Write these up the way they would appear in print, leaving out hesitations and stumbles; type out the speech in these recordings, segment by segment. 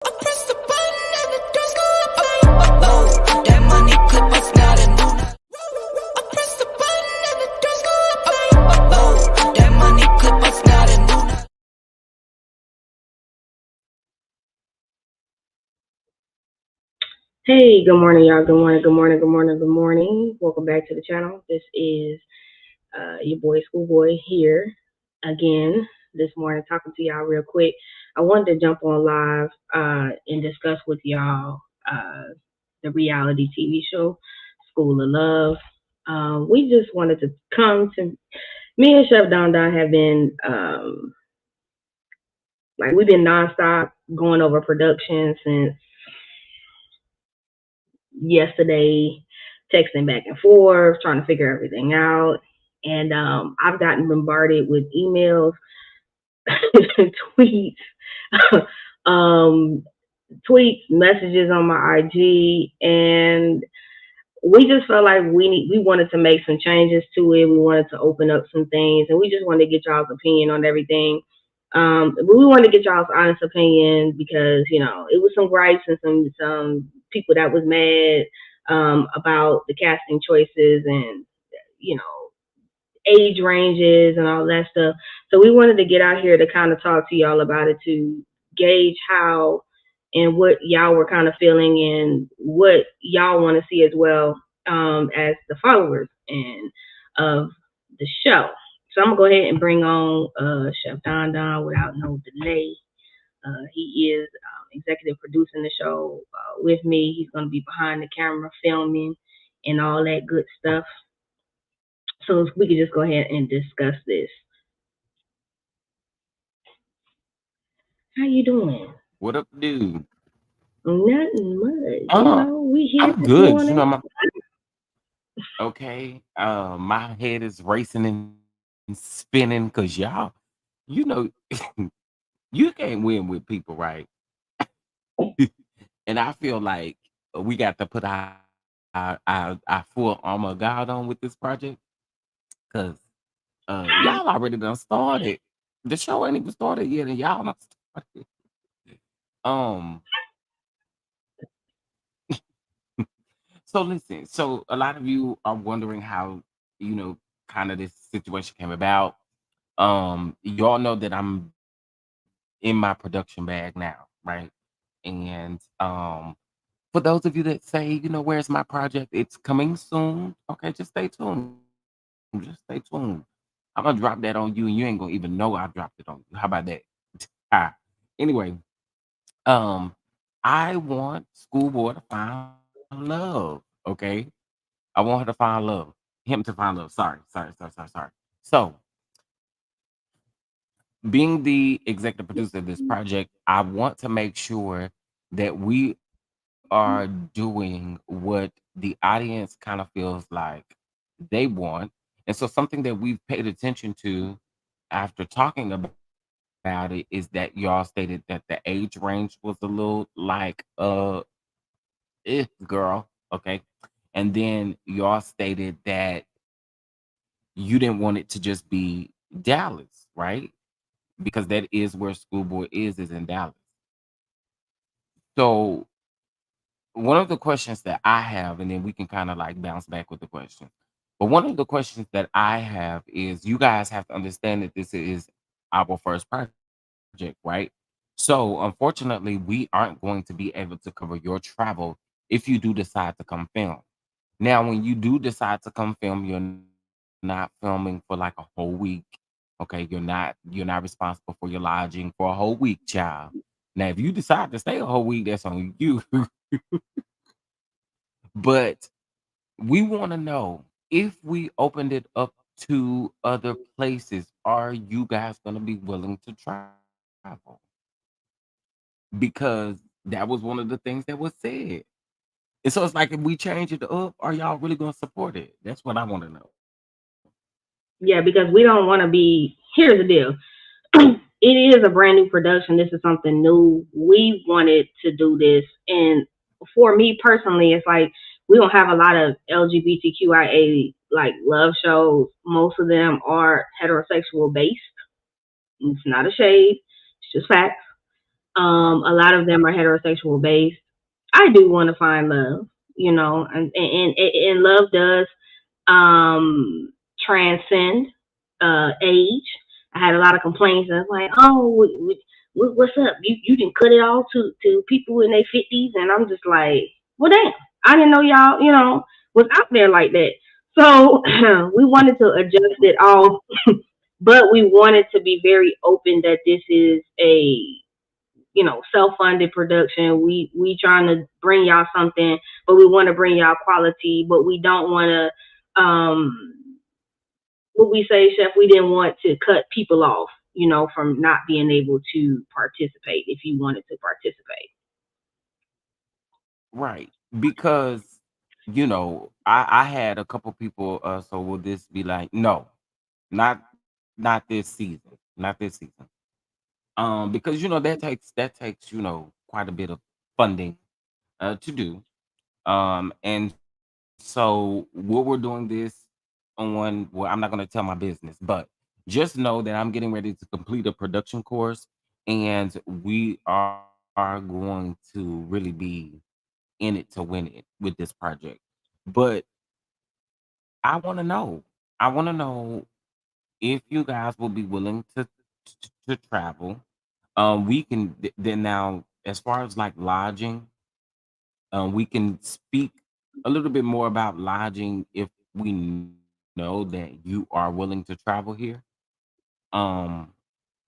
I press the button and the doors go up. Whoa, that money clip was not a new. I press the button and the doors go up. Whoa, that money clip was not a new. Hey, good morning, y'all. Good morning, good morning, good morning, good morning. Welcome back to the channel. This is your boy Schoolboy here again this morning, talking to y'all real quick. I wanted to jump on live and discuss with y'all the reality TV show School of Love. We just wanted to come to me and Chef Don Don have been like we've been nonstop going over production since yesterday, texting back and forth, trying to figure everything out. And I've gotten bombarded with emails, tweets, um, messages on my IG, and we just felt like we wanted to make some changes to it. We wanted to open up some things, and we just wanted to get y'all's opinion on everything. But we wanted to get y'all's honest opinion because it was some gripes and some people that was mad about the casting choices and you know age ranges and all that stuff. So we wanted to get out here to kind of talk to y'all about it to gauge how and what y'all were kind of feeling and what y'all want to see as well as the followers and of the show. So I'm gonna go ahead and bring on Chef Don Don without no delay. He is executive producing the show with me. He's gonna be behind the camera filming and all that good stuff. So we could just go ahead and discuss this. How you doing? What up, dude? Nothing much. Uh, We here I'm this good. morning. Okay. My head is racing and spinning because you know, you can't win with people, right? And I feel like we got to put our full armor of God on with this project because y'all already done started. The show ain't even started yet, and y'all done started. Um, so listen, so a lot of you are wondering how, you know, kind of this situation came about. Y'all know that I'm in my production bag now, right? And for those of you that say, where's my project? It's coming soon. Okay, just stay tuned. Just stay tuned. I'm gonna drop that on you, and you ain't gonna even know I dropped it on you. How about that? Ah. Anyway, um, I want Schoolboy to find love. Okay, I want her to find love. Him to find love. Sorry. So, being the executive producer of this project, I want to make sure that we are doing what the audience kind of feels like they want. And so, something that we've paid attention to after talking about it is that y'all stated that the age range was a little like, girl, okay. And then y'all stated that you didn't want it to just be Dallas, right? Because that is where Schoolboy is in Dallas. So one of the questions that I have, and then we can kind of like bounce back with the question. But one of the questions that I have is you guys have to understand that this is our first project, right? So unfortunately, we aren't going to be able to cover your travel if you do decide to come film. Now, when you do decide to come film, you're not filming for like a whole week. Okay, you're not responsible for your lodging for a whole week, child. Now, if you decide to stay a whole week, that's on you. But we want to know if we opened it up to other places, are you guys going to be willing to travel? Because that was one of the things that was said. And so it's like if we change it up, are y'all really going to support it? That's what I want to know. Yeah, because we don't want to be. Here's the deal. It is a brand new production. This is something new. We wanted to do this, and for me personally, it's like we don't have a lot of LGBTQIA like love shows. Most of them are heterosexual based. It's not a shade. It's just facts. A lot of them are heterosexual based. I do want to find love, and love does um, transcend age. I had a lot of complaints. I was like, "Oh, what's up? You didn't cut it all to people in their 50s," and I'm just like, "Well, damn, I didn't know y'all, was out there like that." So we wanted to adjust it all, but we wanted to be very open that this is a self-funded production. We trying to bring y'all something, but we want to bring y'all quality, but we don't want to what we say, chef, we didn't want to cut people off, from not being able to participate if you wanted to participate. Right. Because, I had a couple people, so will this be like, no, not this season. Not this season. Because that takes, quite a bit of funding to do. And so what we're doing this on, well, I'm not gonna tell my business, but just know that I'm getting ready to complete a production course, and we are going to really be in it to win it with this project. But I want to know. I want to know if you guys will be willing to travel. We can then now, as far as like lodging, we can speak a little bit more about lodging if we know that you are willing to travel here. Um,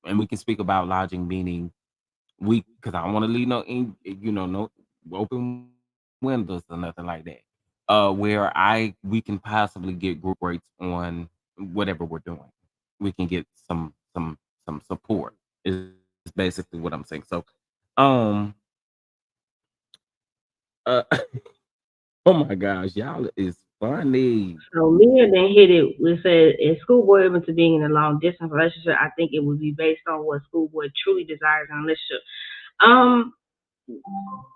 and we can speak about lodging, meaning because I don't want to leave no open windows or nothing like that. Where we can possibly get group rates on whatever we're doing. We can get some support. Is basically what I'm saying. So, um, uh, oh my gosh, y'all is funny. So Mia then hit it. We said, is schoolboy open to being in a long distance relationship? I think it would be based on what schoolboy truly desires in a relationship. Um,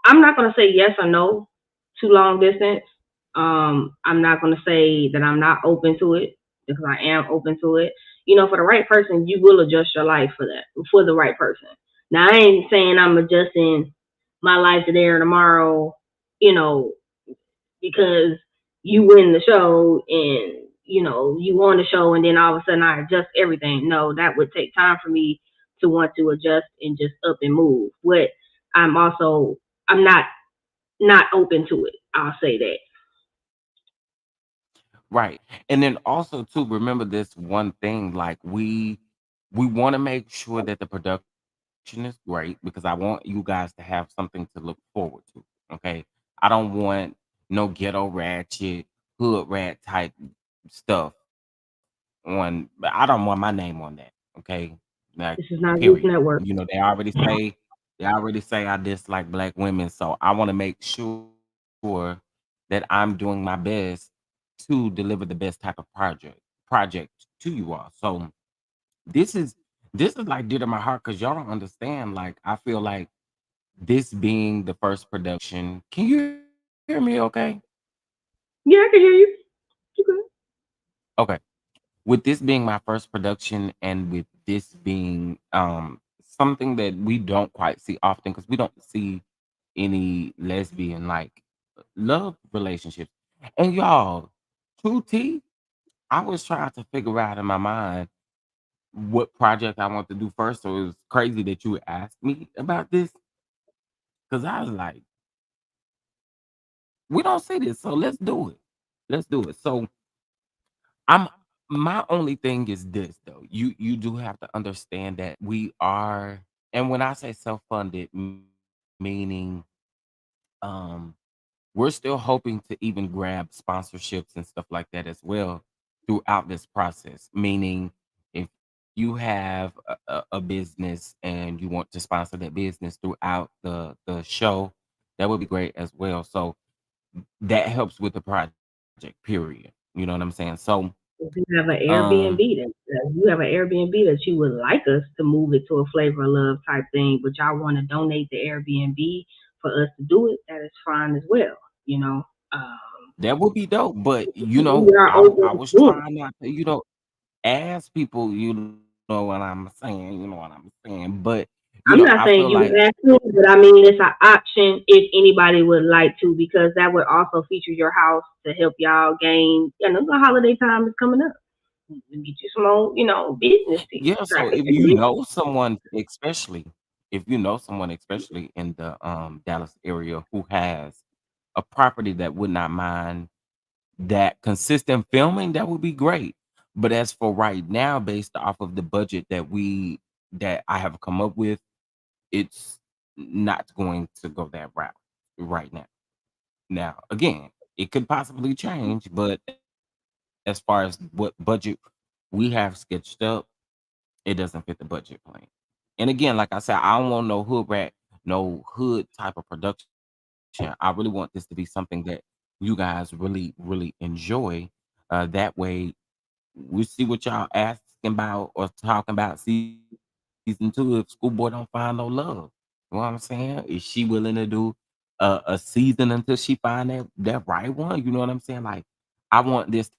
I'm not gonna say yes or no to long distance. I'm not gonna say that I'm not open to it because I am open to it. For the right person, you will adjust your life for the right person. Now I ain't saying I'm adjusting my life today or tomorrow, you know, because you win the show and you on the show and then all of a sudden I adjust everything. No, that would take time for me to want to adjust and just up and move. But I'm not open to it. I'll say that. Right. And then also too, remember this one thing, like we want to make sure that the production is great because I want you guys to have something to look forward to. Okay. I don't want no ghetto ratchet, hood rat type stuff on, but I don't want my name on that. Okay. Like, This is not Goose period. Network. They already say I dislike black women. So I want to make sure that I'm doing my best to deliver the best type of project to you all. So this is this is like dear to my heart because y'all don't understand. Like I feel like this being the first production. Can you hear me okay? Yeah, I can hear you. Okay. Okay. With this being my first production and with this being something that we don't quite see often because we don't see any lesbian like love relationships. And y'all, true T, I was trying to figure out in my mind what project I want to do first. So it was crazy that you asked me about this because I was like, we don't see this, so let's do it. Let's do it. So I'm my only thing is this though. You do have to understand that we are, and when I say self-funded, meaning um we're still hoping to even grab sponsorships and stuff like that as well throughout this process. Meaning if you have a business and you want to sponsor that business throughout the show, that would be great as well. So that helps with the project, period. You know what I'm saying? So If you have an um Airbnb that you would like us to move it to a flavor of love type thing, but y'all want to donate the Airbnb for us to do it, that is fine as well. You know, that would be dope. But we are I open to was doing trying not to, ask people, you know what I'm saying, but I'm not I saying feel you like have to, but I mean it's an option if anybody would like to, because that would also feature your house to help y'all gain. You know, the holiday time is coming up. Get you some more, business yeah. So traffic if in the you business. know someone, especially if you know someone, especially in the Dallas area, who has a property that would not mind that consistent filming, that would be great. But as for right now, based off of the budget that I have come up with, it's not going to go that route right now. Now, again, it could possibly change, but as far as what budget we have sketched up, it doesn't fit the budget plan. And again, like I said, I don't want no hood rat, no hood type of production. I really want this to be something that you guys really enjoy. That way, we see what y'all asking about or talking about season two. If Schoolboy don't find no love, you know what I'm saying? Is she willing to do a season until she find that right one? You know what I'm saying? Like, I want this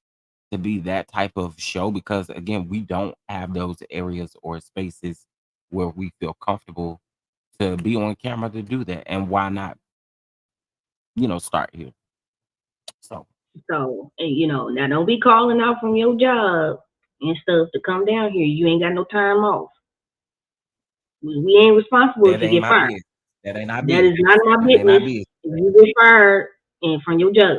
to be that type of show because again, we don't have those areas or spaces where we feel comfortable to be on camera to do that. And why not, start here? So So, and now don't be calling out from your job and stuff to come down here. You ain't got no time off. We ain't responsible if that you ain't get my fired. business. That ain't our That is business. not my That ain't our business business. if you get fired and from your job.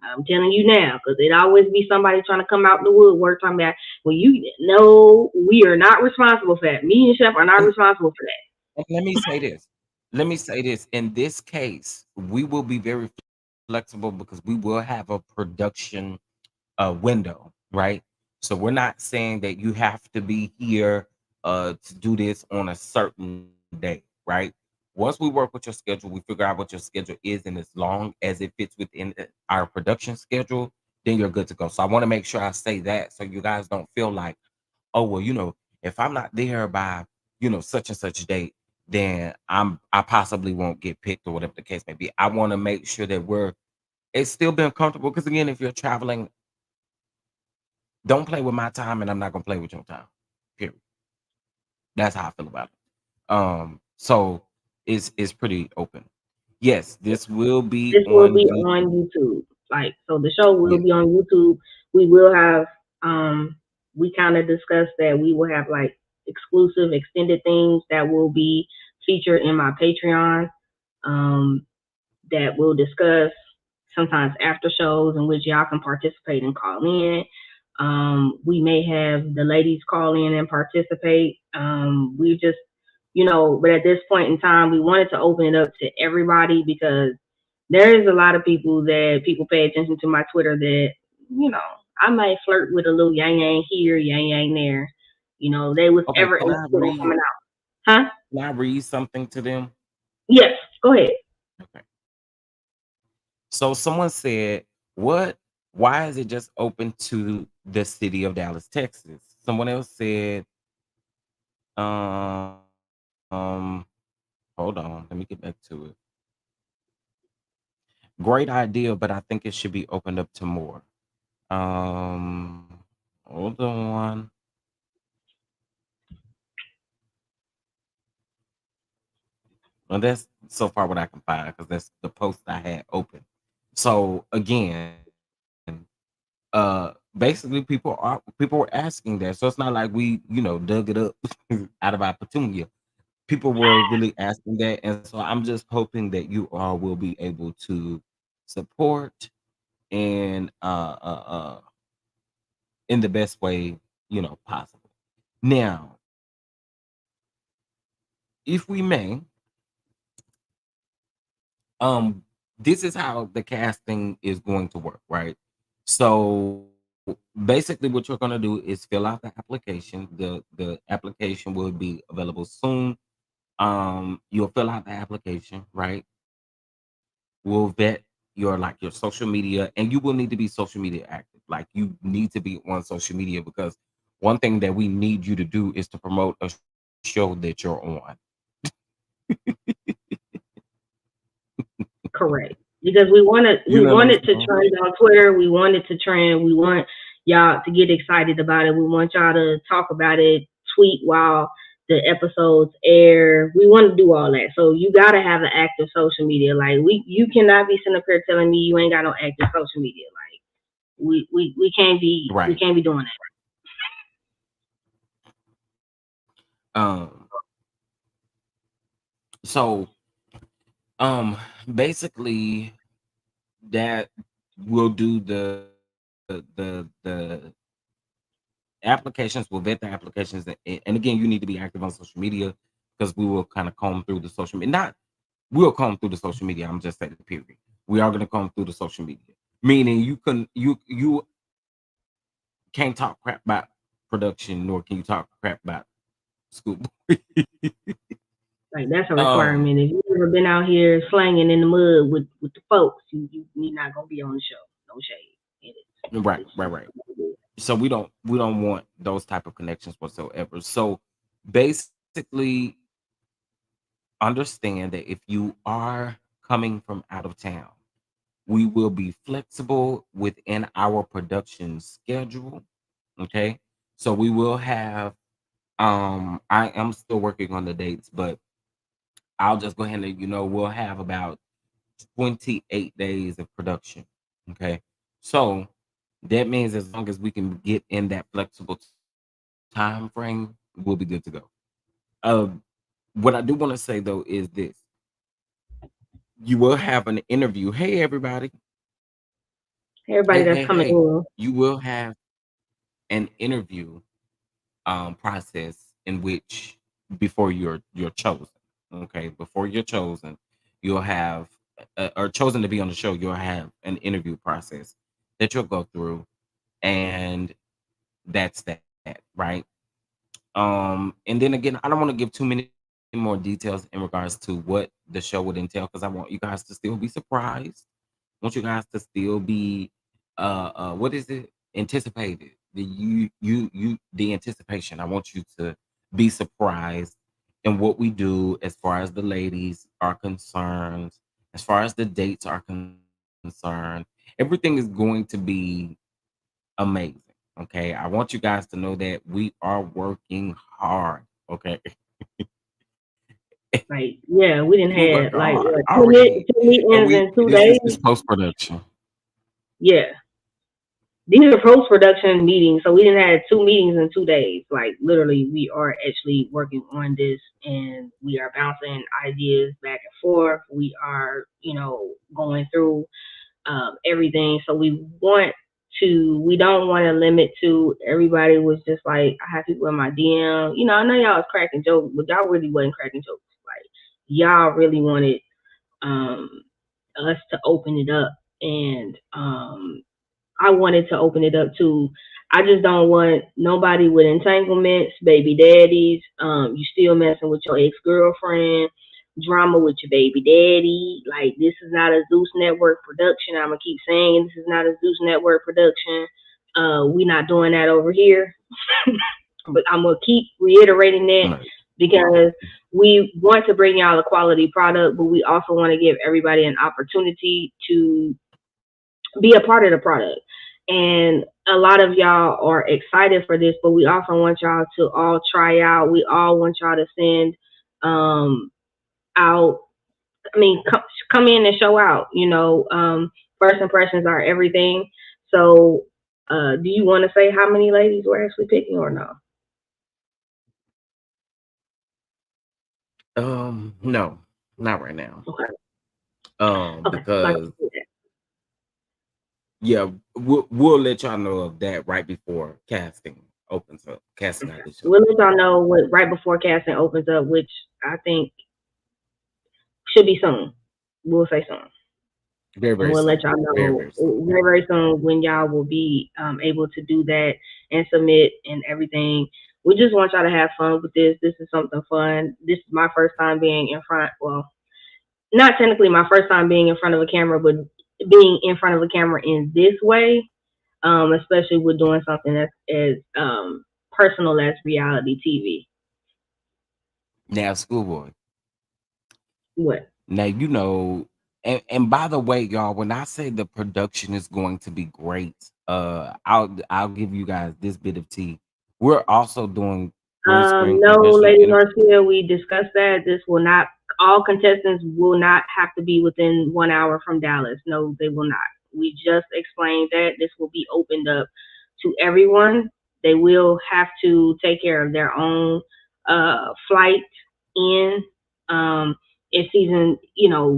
I'm telling you now, because it always be somebody trying to come out the woodwork talking about, well, you know, we are not responsible for that. Me and Chef are not And, responsible for that. and let me say this. Let me say this. In this case, we will be very flexible because we will have a production window, right? So we're not saying that you have to be here to do this on a certain day, right? Once we work with your schedule, we figure out what your schedule is, and as long as it fits within our production schedule, then you're good to go. So I want to make sure I say that so you guys don't feel like, oh well, if I'm not there by such and such date, then I possibly won't get picked or whatever the case may be. I want to make sure that it's still been comfortable because again, if you're traveling, don't play with my time, and I'm not gonna play with your time. Period. That's how I feel about it. So it's pretty open. Yes, this will be This will on be you. on YouTube. Like, so the show will Yeah. be on YouTube. We will have, we kind of discussed that we will have like exclusive extended things that will be featured in my Patreon. Um, that we'll discuss sometimes after shows in which y'all can participate and call in. We may have the ladies call in and participate. We just, but at this point in time, we wanted to open it up to everybody because there is a lot of people that people pay attention to my Twitter that, you know, I might flirt with a little yang yang here, yang yang there. They was Okay. ever interested in coming out. Huh? Can I read something to them? Yes, go ahead. Okay. So someone said, "What? Why is it just open to the city of Dallas, Texas?" Someone else said, um, "Hold on, let me get back to it. Great idea, but I think it should be opened up to more." Hold on. Well, that's so far what I can find because that's the post I had open. So again, basically people were asking that. So it's not like we, dug it up out of our petunia. People were really asking that, and so I'm just hoping that you all will be able to support and in the best way possible. Now, if we may, um this is how the casting is going to work, right? So basically what you're going to do is fill out the application. The application will be available soon. You'll fill out the application, right? We'll vet your social media, and you will need to be social media active. Like, you need to be on social media because one thing that we need you to do is to promote a show that you're on. Correct. Because we wanted You we know what I'm wanted to saying? trend on Twitter. We wanted to trend. We want y'all to get excited about it. We want y'all to talk about it, tweet while the episodes air. We want to do all that. So you gotta have an active social media. Like you cannot be sitting up here telling me you ain't got no active social media. Like we Right. can't be doing Um. So, um, basically, that will do the applications. We'll vet the applications, and again, you need to be active on social media because we will kind of comb through the social media. Not we'll comb through the social media. I'm just saying, period. We are going to comb through the social media, meaning you can't talk crap about production, nor can you talk crap about school. like that's a um, requirement. If you've ever been out here slanging in the mud with the folks, you're not gonna be on the show. No shade. right, It's right, right. So we don't want those type of connections whatsoever. So basically, understand that if you are coming from out of town, we will be flexible within our production schedule. Okay. So we will have I am still working on the dates, but I'll just go ahead and we'll have about 28 days of production. Okay. So that means as long as we can get in that flexible time frame, we'll be good to go. What I do want to say though is this: you will have an interview. Hey, everybody. everybody Hey, that's hey, coming hey. in. You will have an interview process in which before you're chosen. Okay, before you're chosen, you'll have or chosen to be on the show. You'll have an interview process that you'll go through, and that's that, right? And then again, I don't want to give too many more details in regards to what the show would entail because I want you guys to still be surprised. I want you guys to still be what is it? Anticipated. The anticipation. I want you to be surprised in what we do as far as the ladies are concerned, as far as the dates are concerned. Everything is going to be amazing. Okay. I want you guys to know that we are working hard. Okay. Like, yeah, we didn't We work have like hard what, already. two And meetings we in 2 days. this is post production. Yeah, these are post production meetings, so we didn't have 2 meetings in 2 days. Like literally, we are actually working on this, and we are bouncing ideas back and forth. We are, going through everything. So we don't want to limit to everybody was just like, I have people in my DM. I know y'all was cracking jokes, but y'all really wasn't cracking jokes. Like, y'all really wanted um, us to open it up. And I wanted to open it up too. I just don't want nobody with entanglements, baby daddies. You still messing with your ex girlfriend, drama with your baby daddy. Like, this is not a Zeus Network production. I'm gonna keep saying this is not a Zeus Network production. We not doing that over here. But I'm gonna keep reiterating that Right. because we want to bring y'all a quality product, but we also want to give everybody an opportunity to be a part of the product. And a lot of y'all are excited for this, but we also want y'all to all try out. We all want y'all to send out. I mean, come in and show out. First impressions are everything. So, do you want to say how many ladies we're actually picking or no? No, not right now. Okay. Okay. Like, Because yeah, we'll let y'all know of that right before casting opens up, casting auditions we'll let open y'all up. know what right before casting opens up, which I think should be soon. We'll say soon. Very, And very we'll let soon. y'all Very, know very soon. very, very soon when y'all will be able to do that and submit and everything. We just want y'all to have fun with this. This is something fun. This is my first time being in front. Well, not technically my first time being in front of a camera, but being in front of a camera in this way, especially with doing something that's as personal as reality TV. Now, schoolboy. What? Now and by the way, y'all, when I say the production is going to be great, I'll give you guys this bit of tea. We're also doing Green screen No, professional Lady interview. Garcia, we discussed that. This will not, all contestants will not have to be within 1 hour from Dallas. No, they will not. We just explained that this will be opened up to everyone. They will have to take care of their own flight in. Um, in season,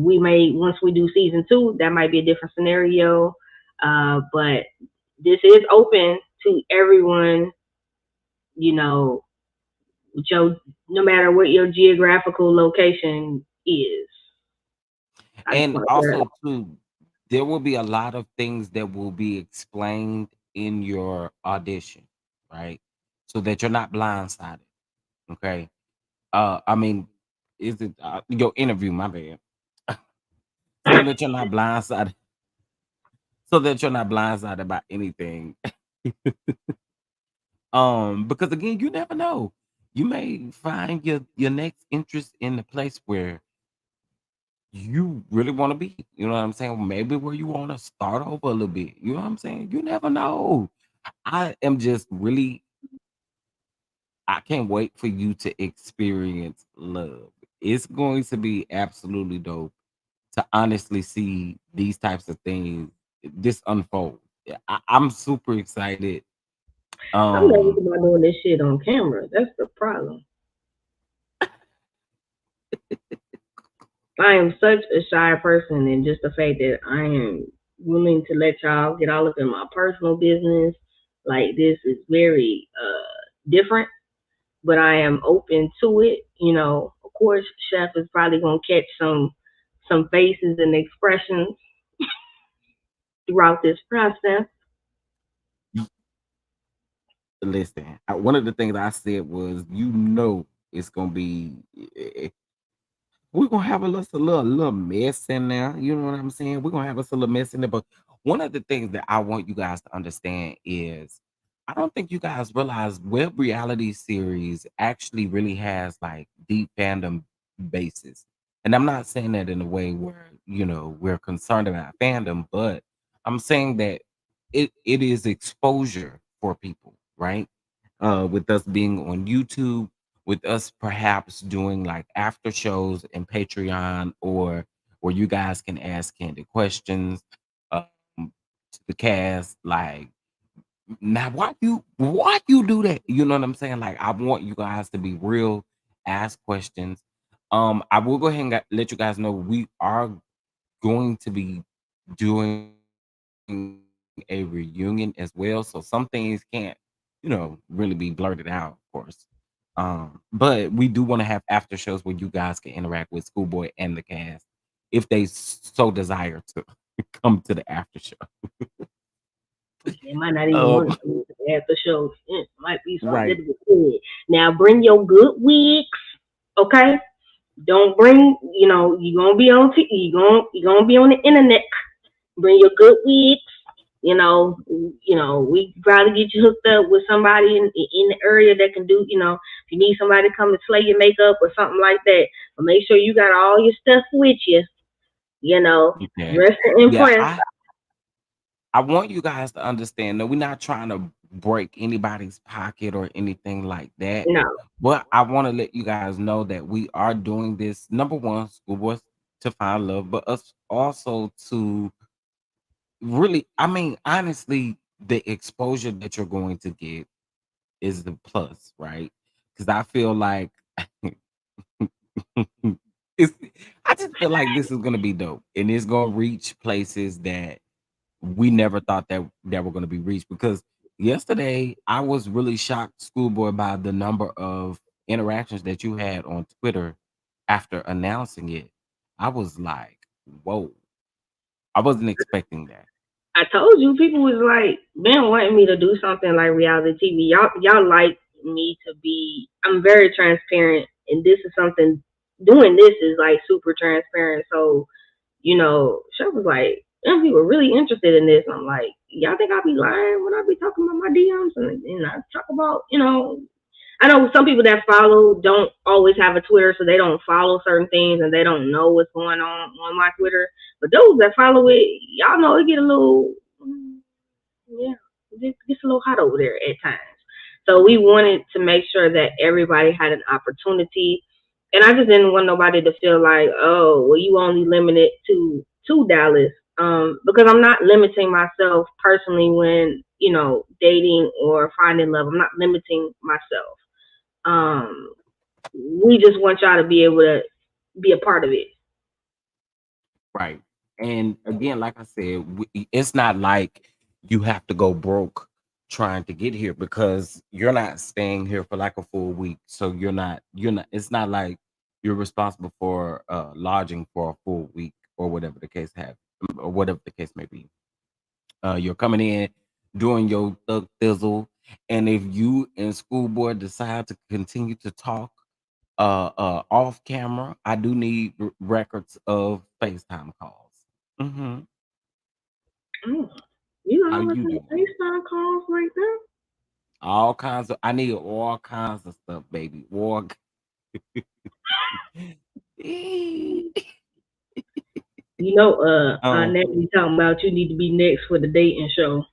we may, once we do season two, that might be a different scenario. But this is open to everyone, you know, Joe, no matter what your geographical location is. I just And want to also too, there will be a lot of things that will be explained in your audition, right? So that you're not blindsided. Okay. I mean, is it your interview, my bad. So that you're not blindsided. So that you're not blindsided about anything. Because again, you never know. You may find your next interest in the place where you really want to be. You know what I'm saying? Maybe where you want to start over a little bit. You know what I'm saying? You never know. I am just really, I can't wait for you to experience love. It's going to be absolutely dope to honestly see these types of things this unfold. Yeah, I'm super excited. I'm nervous Um, about doing this shit on camera. That's the problem. I am such a shy person, and just the fact that I am willing to let y'all get all up in my personal business, like this is very different. But I am open to it. Of course, Chef is probably gonna catch some faces and expressions throughout this process. listen, one of the things I said was, it's gonna be. We're gonna have a little mess in there. You know what I'm saying? We're gonna have us a little mess in there. But one of the things that I want you guys to understand is I don't think you guys realize web reality series actually really has like deep fandom bases. And I'm not saying that in a way where, we're concerned about fandom, but I'm saying that it is exposure for people, right? With us being on YouTube, with us perhaps doing like after shows and Patreon, or where you guys can ask candid questions um, to the cast. Like, now, why you do that? You know what I'm saying? Like, I want you guys to be real, ask questions. I will go ahead and let you guys know we are going to be doing a reunion as well. So some things can't, really be blurted out, of course. But we do want to have after shows where you guys can interact with Schoolboy and the cast if they so desire to come to the after show. They might not even Um, want to do it after shows. It might be something right. that was good. Now bring your good wigs, okay? Don't bring, you gonna be on you gonna be on the internet. Bring your good wigs. We probably get you hooked up with somebody in the area that can do. If you need somebody to come and slay your makeup or something like that, but make sure you got all your stuff with you. You know, Okay. dress to Yeah, impress. I want you guys to understand that we're not trying to break anybody's pocket or anything like that. No, But I want to let you guys know that we are doing this, number one, Schoolboys to find love, but us also to really, I mean, honestly, the exposure that you're going to get is the plus, right? Because I feel like it's, I just feel like this is gonna be dope, and it's gonna reach places that we never thought that were gonna be reached. Because yesterday, I was really shocked, Schoolboy, by the number of interactions that you had on Twitter after announcing it. I was like, whoa, I wasn't expecting that. I told you people was like been wanting me to do something like reality TV. Y'all like me to be. I'm very transparent, and this is something. Doing this is like super transparent. So Chef was like, people were really interested in this. And I'm like, y'all think I be lying when I be talking about my DMs and I talk about, I know some people that follow don't always have a Twitter, so they don't follow certain things and they don't know what's going on my Twitter. But those that follow it, y'all know it get a little, yeah, it gets a little hot over there at times. So we wanted to make sure that everybody had an opportunity. And I just didn't want nobody to feel like, oh, well, you only limited to Dallas. Because I'm not limiting myself personally when, dating or finding love. I'm not limiting myself. Um, we just want y'all to be able to be a part of it. Right. And again, like I said, it's not like you have to go broke trying to get here because you're not staying here for like a full week. So you're not it's not like you're responsible for lodging for a full week or whatever the case have or whatever the case may be. You're coming in doing your thug thizzle, and if you and school board decide to continue to talk off camera, I do need records of FaceTime calls. Hmm. Oh, you know How how much you that doing? FaceTime calls right now? All kinds of I need all kinds of stuff, baby. War. Aunt um, Natalie talking about you need to be next for the dating show.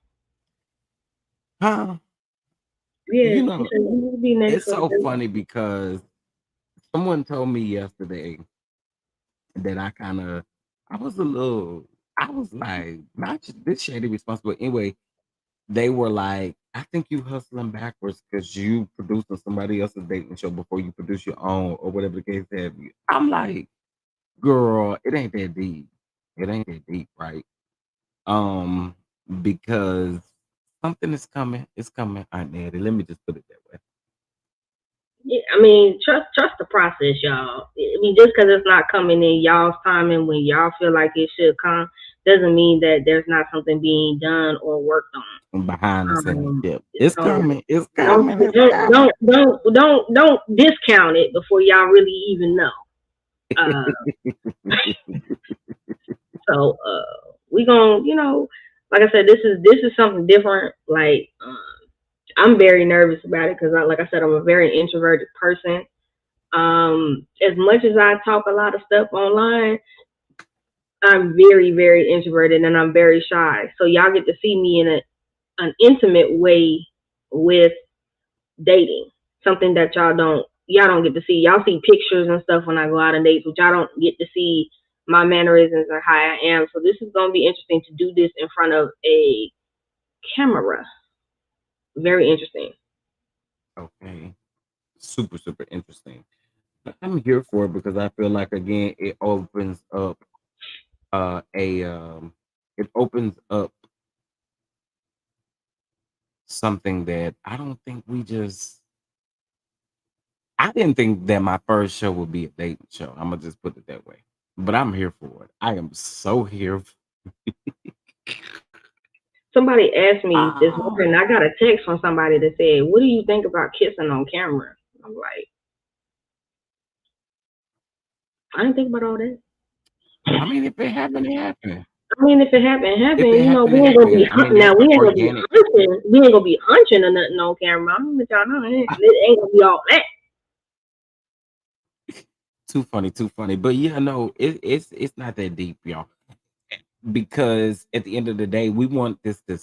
huh? Yeah, You she know, said you need to be next it's for the so dating. funny because someone told me yesterday that I was a little, I was like, not this shady responsible. Anyway, they were like, I think you hustling backwards because you producing somebody else's dating show before you produce your own or whatever the case have you. I'm like, girl, it ain't that deep. It ain't that deep, right? Um, because something is coming. It's coming, Aunt Nettie. Let me just put it that way. Yeah, I mean, trust the process, y'all. I mean, just because it's not coming in y'all's timing when y'all feel like it should come, doesn't mean that there's not something being done or worked I'm behind the on. scenes. Yep. It's So coming. It's don't coming. It's don't coming. don't don't discount it before y'all really even know. Uh, we gonna, like I said, this is something different. Like, I'm very nervous about it because, like I said, I'm a very introverted person. As much as I talk a lot of stuff online, I'm very, very introverted and I'm very shy. So y'all get to see me in an intimate way with dating. Something that y'all don't get to see. Y'all see pictures and stuff when I go out on dates, but y'all don't get to see my mannerisms or how I am. So this is gonna be interesting to do this in front of a camera. Very interesting. Okay. Super, super interesting. I'm here for it because I feel like again it opens up a it opens up something that I don't think we just I didn't think that my first show would be a dating show. I'm gonna just put it that way. But I'm here for it. I am so here. Somebody asked me this Ah, morning. I got a text from somebody that said, "What do you think about kissing on camera?" I'm like, I didn't think about all that. I mean, if it happened, it happened. I mean, if it happened, it If happened. it happened, We it ain't gonna be happened. I mean, now. that's We the ain't gonna be organic. hunching. We ain't gonna be hunching or nothing on camera. I'm gonna let y'all know it ain't gonna be all that. Too funny, too funny. But yeah, no, it's not that deep, y'all. Because at the end of the day, we want this to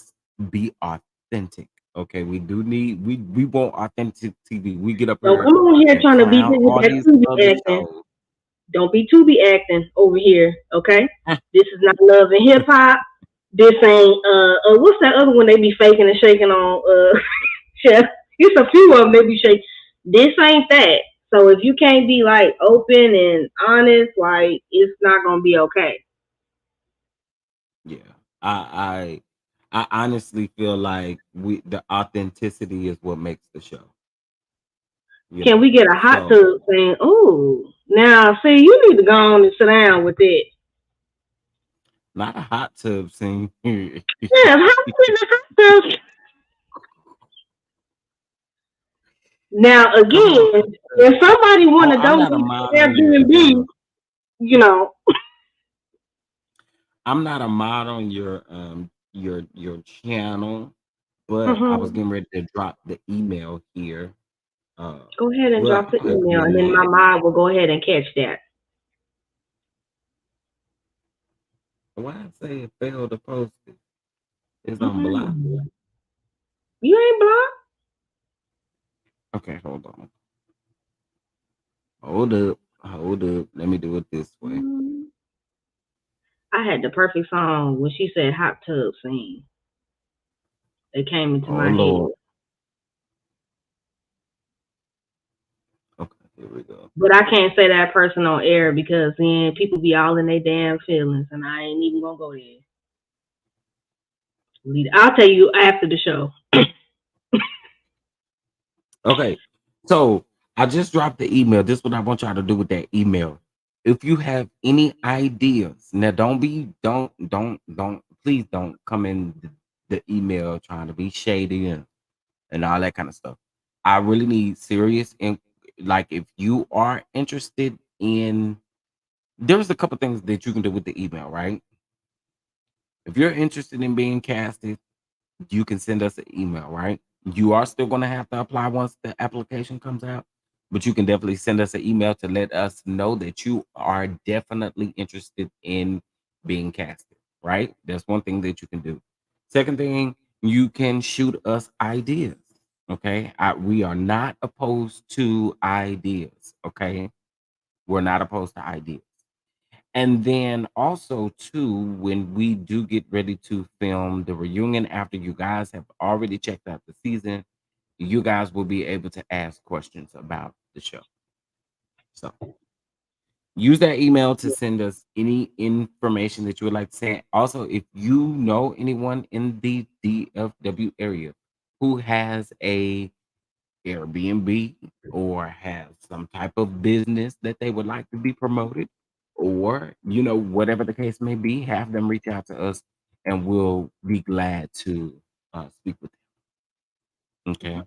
be authentic. Okay, we do need we want authentic TV. We get up Don't here come on here and trying to be clown with all that these Tubi other acting. shows. Don't be Tubi acting over here, okay? This is not love and hip hop. This ain't what's that other one they be faking and shaking on chef? It's a few of them they be shaking. This ain't that. So if you can't be like open and honest, like it's not gonna be okay. Yeah, I I honestly feel like we the authenticity is what makes the show. You Can know, we get a hot so tub saying, "Oh, now see, you need to go on and sit down with it." not a hot tub scene. Yeah, how we in the hot tub? Now Come on. again, if somebody Oh, want to I'm don't not a be mod on Airbnb, you know, I'm not a mod on your channel, but I was mhm. getting ready to drop the email here. Uh, Go ahead and well, drop I the don't have to be email, a and then my mod. mom will go ahead and catch that. Why I say it failed to post it? It's on block. Mhm. You ain't blocked. Okay, hold up. Let me do it this way. Mm, I had the perfect song when she said hot tub scene. It came into Oh my head. Lord. Okay, here we go. But I can't say that person on air because then people be all in their damn feelings, and I ain't even gonna go there. I'll tell you after the show. Okay, so I just dropped the email. This is what I want y'all to do with that email. If you have any ideas, now please don't come in the email trying to be shady and all that kind of stuff. I really need serious and like if you are interested in there's a couple things that you can do with the email, right? If you're interested in being casted, you can send us an email, right? You are still going to have to apply once the application comes out, but you can definitely send us an email to let us know that you are definitely interested in being casted, right? That's one thing that you can do. Second thing, you can shoot us ideas, okay? We are not opposed to ideas, okay? We're not opposed to ideas. And then also too, when we do get ready to film the reunion after you guys have already checked out the season, you guys will be able to ask questions about the show. So use that email to send us any information that you would like to say. Also, if you know anyone in the DFW area who has a Airbnb or have some type of business that they would like to be promoted, or whatever the case may be, have them reach out to us, and we'll be glad to speak with them. Okay,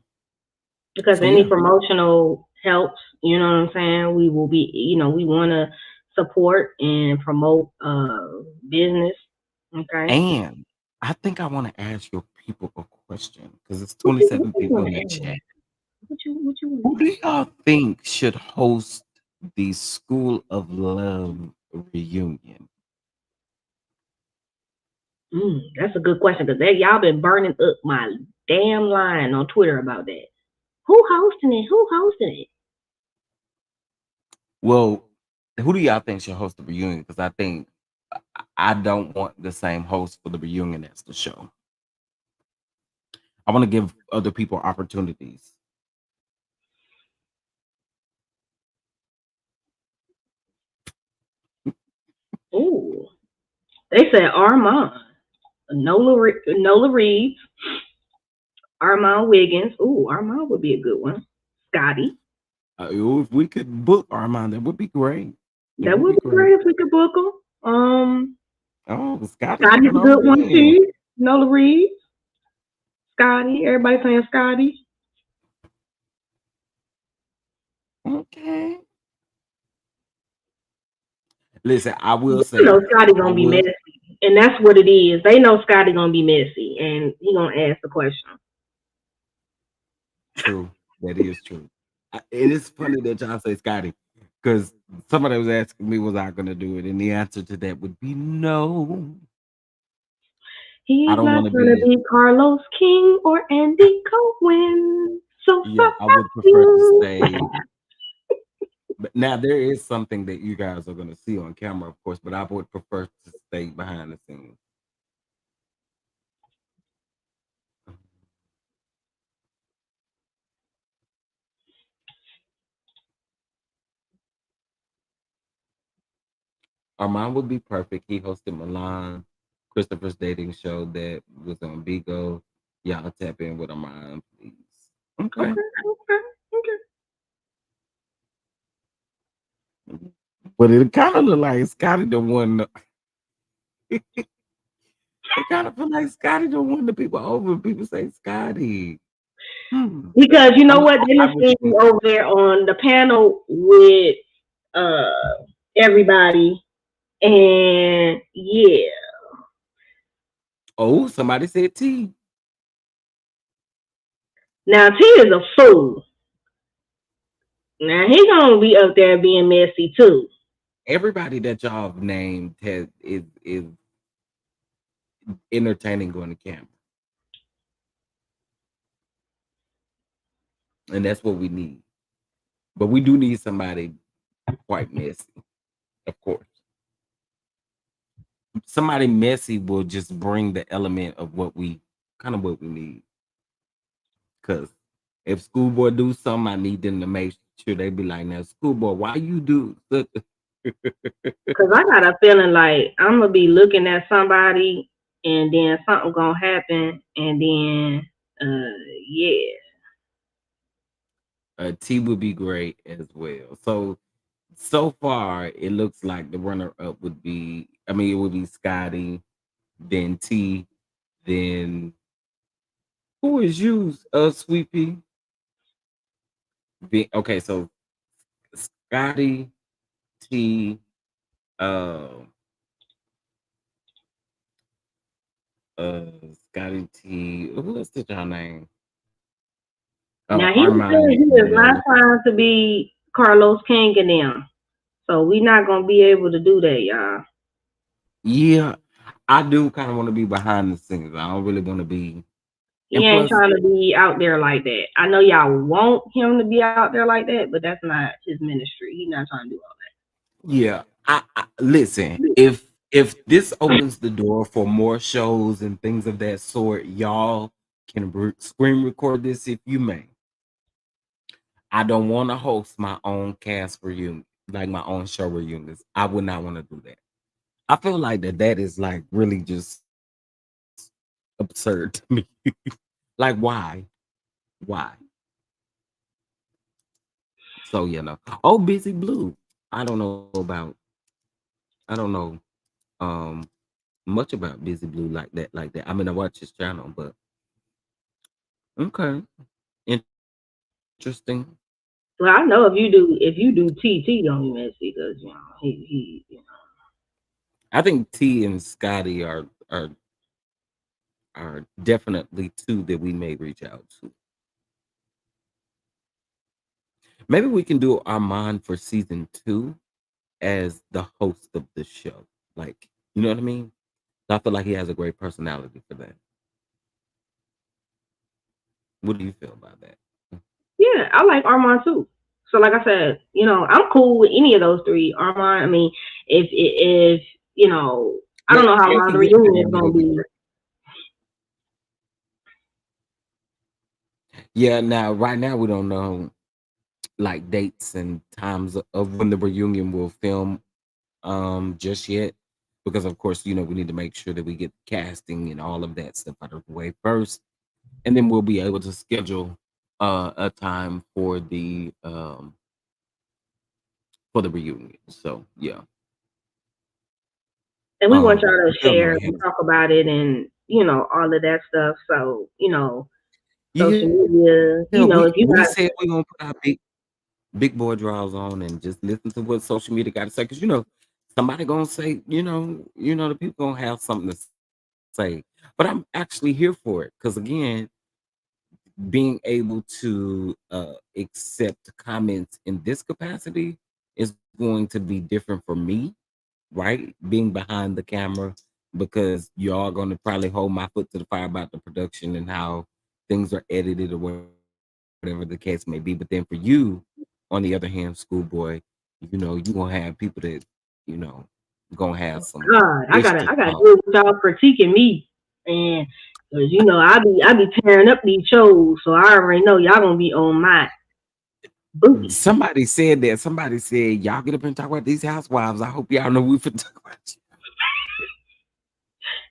Because so any yeah, promotional helps, you know what I'm saying? We will be, we want to support and promote business. Okay. and I think I want to ask your people a question because it's What 27 you people want in to the ask? chat. What you want Who to do ask? y'all think should host the School of Love reunion? That's a good question because y'all been burning up my damn line on Twitter about that. Who hosting it? Who hosting it? Well, who do y'all think should host the reunion? Because I think I don't want the same host for the reunion as the show. I want to give other people opportunities. Ooh, they said Armand, Nola Reeves, Armand Wiggins. Ooh, Armand would be a good one. Scotty. If we could book Armand, that would be great. It That would would be be great. great if we could book them. Oh, Scotty Scotty's coming a over good one then. too. Nola Reeves, Scotty. Everybody saying Scotty. Okay. Listen, I will You say, know Scotty I gonna be will. messy, and that's what it is. They know Scotty gonna be messy, and he gonna ask the question. True. That is true. It is funny that y'all say Scotty because somebody was asking me, was I going to do it? And the answer to that would be no. I He's don't not want to gonna be. be Carlos King or Andy Cohen. So Yeah, fuck I would prefer to you. stay. But now there is something that you guys are going to see on camera, of course, but I would prefer to stay behind the scenes. Armand would be perfect. He hosted Milan, Christopher's dating show that was on Bigo. Y'all tap in with Armand, please. Okay. Okay, okay, okay. But it kind of look like Scotty the one. It kind of feel like Scotty the one the people over. People say Scotty. Hmm. Because you know I'm, what? They I just would seen me think over there on the panel with uh everybody, and yeah. oh, somebody said T. Now T is a fool. Now he gonna be up there being messy too. Everybody that y'all have named is entertaining on the camera. and that's what we need. But we do need somebody quite messy, of course. Somebody messy will just bring the element of what we need. Cause if schoolboy do something, I need them to make sure they be like, now schoolboy, why you do such Cause I got a feeling like I'm gonna be looking at somebody, and then something gonna happen, and then yeah. T would be great as well. So far it looks like the runner up would be it would be Scotty, then T, then who is you, Sweepy? Okay, so Scotty, T, uh, uh, Scotty T. Who else did y'all name? Now he said Armani he is not and trying to be Carlos King and them, so we not gonna be able to do that, y'all. yeah, I do kind of want to be behind the scenes. I don't really want to be. He And ain't plus, trying to be out there like that. I know y'all want him to be out there like that, but that's not his ministry. He's not trying to do all yeah, I listen. that. If this opens the door for more shows and things of that sort, y'all can screen record this if you may. I don't want to host my own cast reunion, like my own show reunions. I would not want to do that. I feel like that is like really just absurd to me. Like why? So oh, Busy Blue. I don't know about. I don't know um much about Busy Blue like that. Like that. I mean, I watch his channel, but okay, interesting. Well, I know if you do TT don't be messy because I think T and Scotty are definitely two that we may reach out to. Maybe we can do Armand for season 2 as the host of the show. Like, you know what I mean? I feel like he has a great personality for that. What do you feel about that? yeah, I like Armand too. So like I said, I'm cool with any of those three. Armand, I mean, if I don't know how long the Making him the reunion is one gonna would be be. great. Yeah, now right now we don't know like dates and times of when the reunion will film just yet because of course we need to make sure that we get casting and all of that stuff out of the way first, and then we'll be able to schedule a time for the reunion. So yeah, And we want y'all to film share might and happen. talk about it and all of that stuff. So social Yeah, media. we If you said got we're gonna put our big boy draws on and just listen to what social media got to say, because somebody gonna say, the people gonna have something to say, but I'm actually here for it because again, being able to accept comments in this capacity is going to be different for me, right? Being behind the camera, because y'all going to probably hold my foot to the fire about the production and how things are edited or whatever the case may be. But then for you, on the other hand, schoolboy, you gonna have people that you know gonna have some God, ish to I gotta talk. deal with y'all critiquing me, and because I be tearing up these shows, so I already know y'all gonna be on my booty. Somebody said that. Somebody said, y'all get up and talk about these housewives. I hope y'all know we finna talk about you.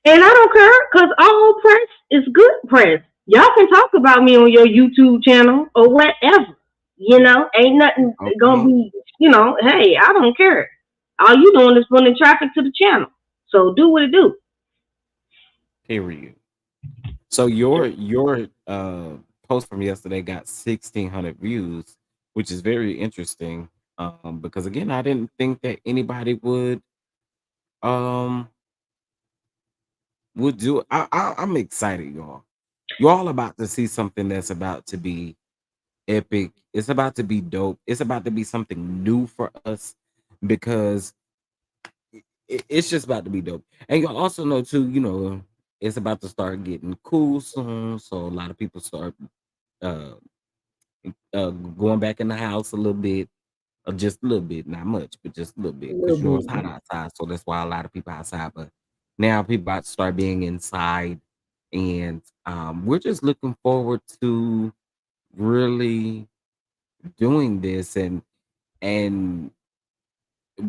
And I don't care because all press is good press. Y'all can talk about me on your YouTube channel or whatever. Ain't nothing gonna Okay. be. Hey, I don't care. All you doing is putting traffic to the channel. So do what it do. Period. So your post from yesterday got 1,600 views, which is very interesting. Because again, I didn't think that anybody um would do it. I'm excited, y'all. Y'all about to see something that's about to be epic. It's about to be dope. It's about to be something new for us because it's just about to be dope. And y'all also know too, it's about to start getting cool soon. So a lot of people start uh going back in the house a little bit, just a little bit, not much, but just a little A bit, little because it's hot bit. outside, so that's why a lot of people outside. But now people about to start being inside, and we're just looking forward to really doing this, and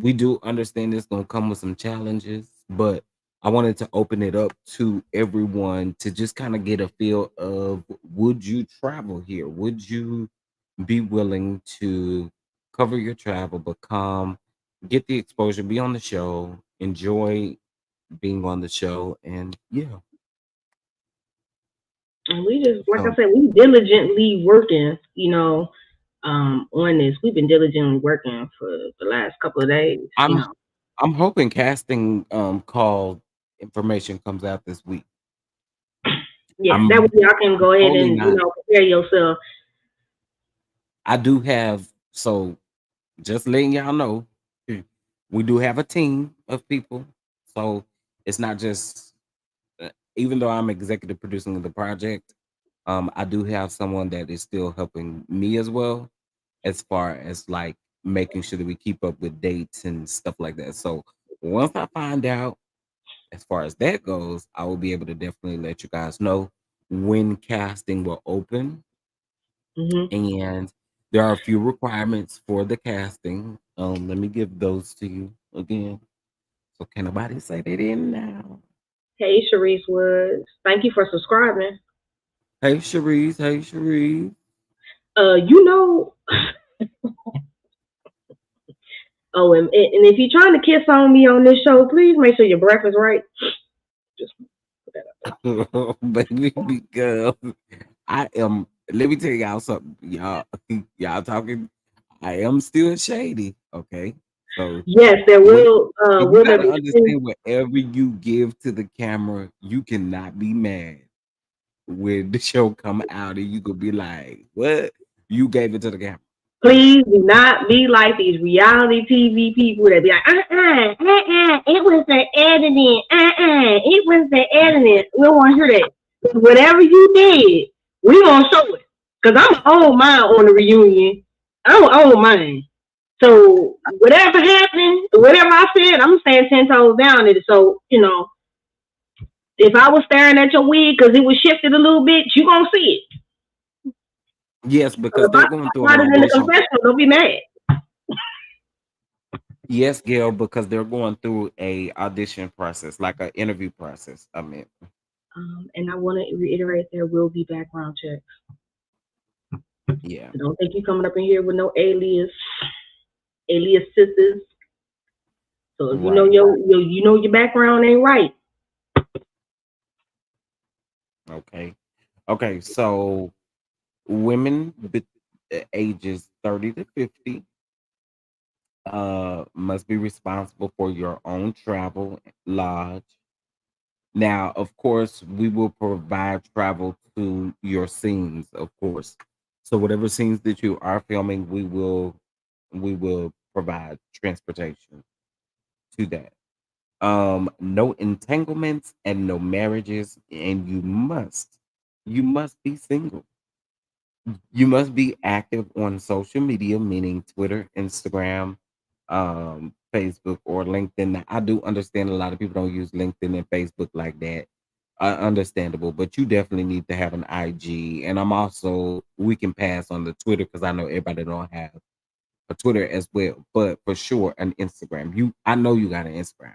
we do understand it's gonna come with some challenges, but I wanted to open it up to everyone to just kind of get a feel of, would you travel here? Would you be willing to cover your travel, but come get the exposure, be on the show, enjoy being on the show, and yeah. And we just, like I So said, we diligently working, on this. We've been diligently working for the last couple of days. I'm I'm hoping casting call information comes out this week. Yeah, that way I'm y'all can I'm go ahead totally and, not. prepare yourself. I do have, so just letting y'all know, we do have a team of people. So it's not just, even though I'm executive producing the project, I do have someone that is still helping me as well, as far as like making sure that we keep up with dates and stuff like that. So once I find out, as far as that goes, I will be able to definitely let you guys know when casting will open. Hmm. And there are a few requirements for the casting. Let me give those to you again. So can nobody say they didn't now? Hey, Sharice Woods. Thank you for subscribing. Hey Cherise, hey Cherise. You know, oh, and if you're trying to kiss on me on this show, please make sure your breath is right. Just put that up there. Baby, because I am, let me tell y'all something. Y'all talking, I am still shady, okay? So Yes, there what will you there gotta be things. understand, whatever you give to the camera, you cannot be mad when the show come out and you could be like, what? You gave it to the camera. So Please do not be like these reality TV people that be like, it was the editing, it was the editing. We don't want to hear that. Whatever you did, we gonna show it. Cause I'm gonna own mine on the reunion. I'm gonna own mine. So whatever happened, whatever I said, I'm staying 10 toes down in it. So if I was staring at your wig because it was shifted a little bit, you gonna see it. yes, So because if I they're going through an got it in the audition. confessional, don't be mad. Yes, Gail, because they're going through a audition process, like an interview process. I mean, And I want to reiterate, there will be background checks. yeah, So don't think you coming up in here with no alias sisters. So if you know right. your background ain't right. Okay. Okay, so women ages 30 to 50 must be responsible for your own travel, lodge. Now, of course, we will provide travel to your scenes, of course. So whatever scenes that you are filming, we will provide transportation to that. No entanglements and no marriages, and you must be single. You must be active on social media, meaning Twitter, Instagram, Facebook, or LinkedIn. Now, I do understand a lot of people don't use LinkedIn and Facebook like that. Understandable, but you definitely need to have an IG. And we can pass on the Twitter because I know everybody don't have a Twitter as well. But for sure, an Instagram. I know you got an Instagram.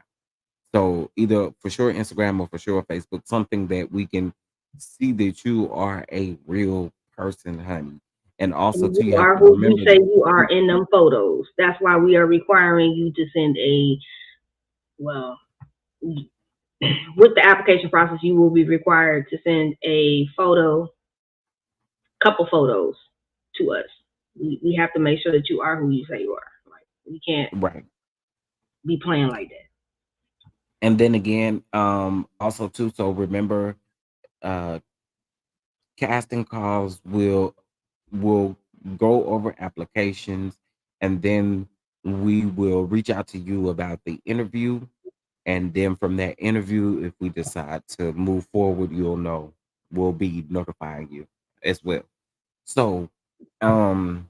So either for sure Instagram or for sure Facebook, something that we can see that you are a real person, honey. And also And too, you you have are to who you remember say that you are in them photos. That's why we are requiring you to send well, with the application process, you will be required to send a couple photos to us. We have to make sure that you are who you say you are. Like we can't right. be playing like that. And then again, also too, so remember, uh casting calls will go over applications, and then we will reach out to you about the interview. And then from that interview, if we decide to move forward, you'll know. We'll be notifying you as well. So Um,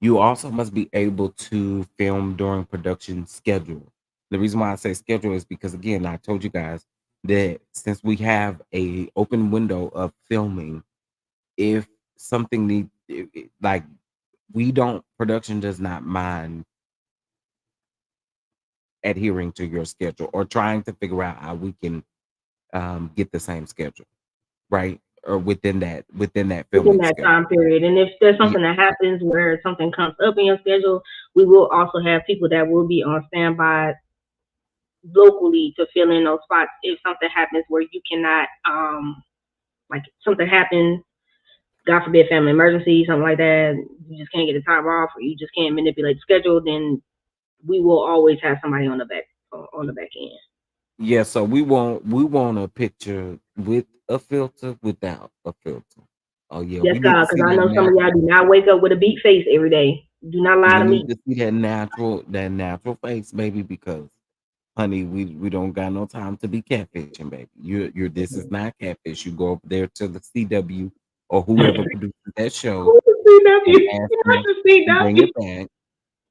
you also must be able to film during production schedule. The reason why I say schedule is because again, I told you guys that since we have a open window of filming, if something like we don't production does not mind adhering to your schedule or trying to figure out how we can get the same schedule, right? Or within that within filming that schedule. time period. And if there's Yeah, something that happens where something comes up in your schedule, we will also have people that will be on standby locally to fill in those spots if something happens where you cannot like something happens, God forbid family emergency, something like that, you just can't get the time off or you just can't manipulate the schedule, then we will always have somebody on the back end. yeah. So we want a picture with a filter, without a filter. Oh yeah, Yes, we need to God, see because I that know some of y'all natural. do not wake up with a beat face every day. Do not lie We to need me. to see that natural face, baby, because honey, we don't got no time to be catfishing, baby. You're this is not catfish. You go up there to the CW or whoever produces that show Who's the and CW? ask Not them the to bring it CW. back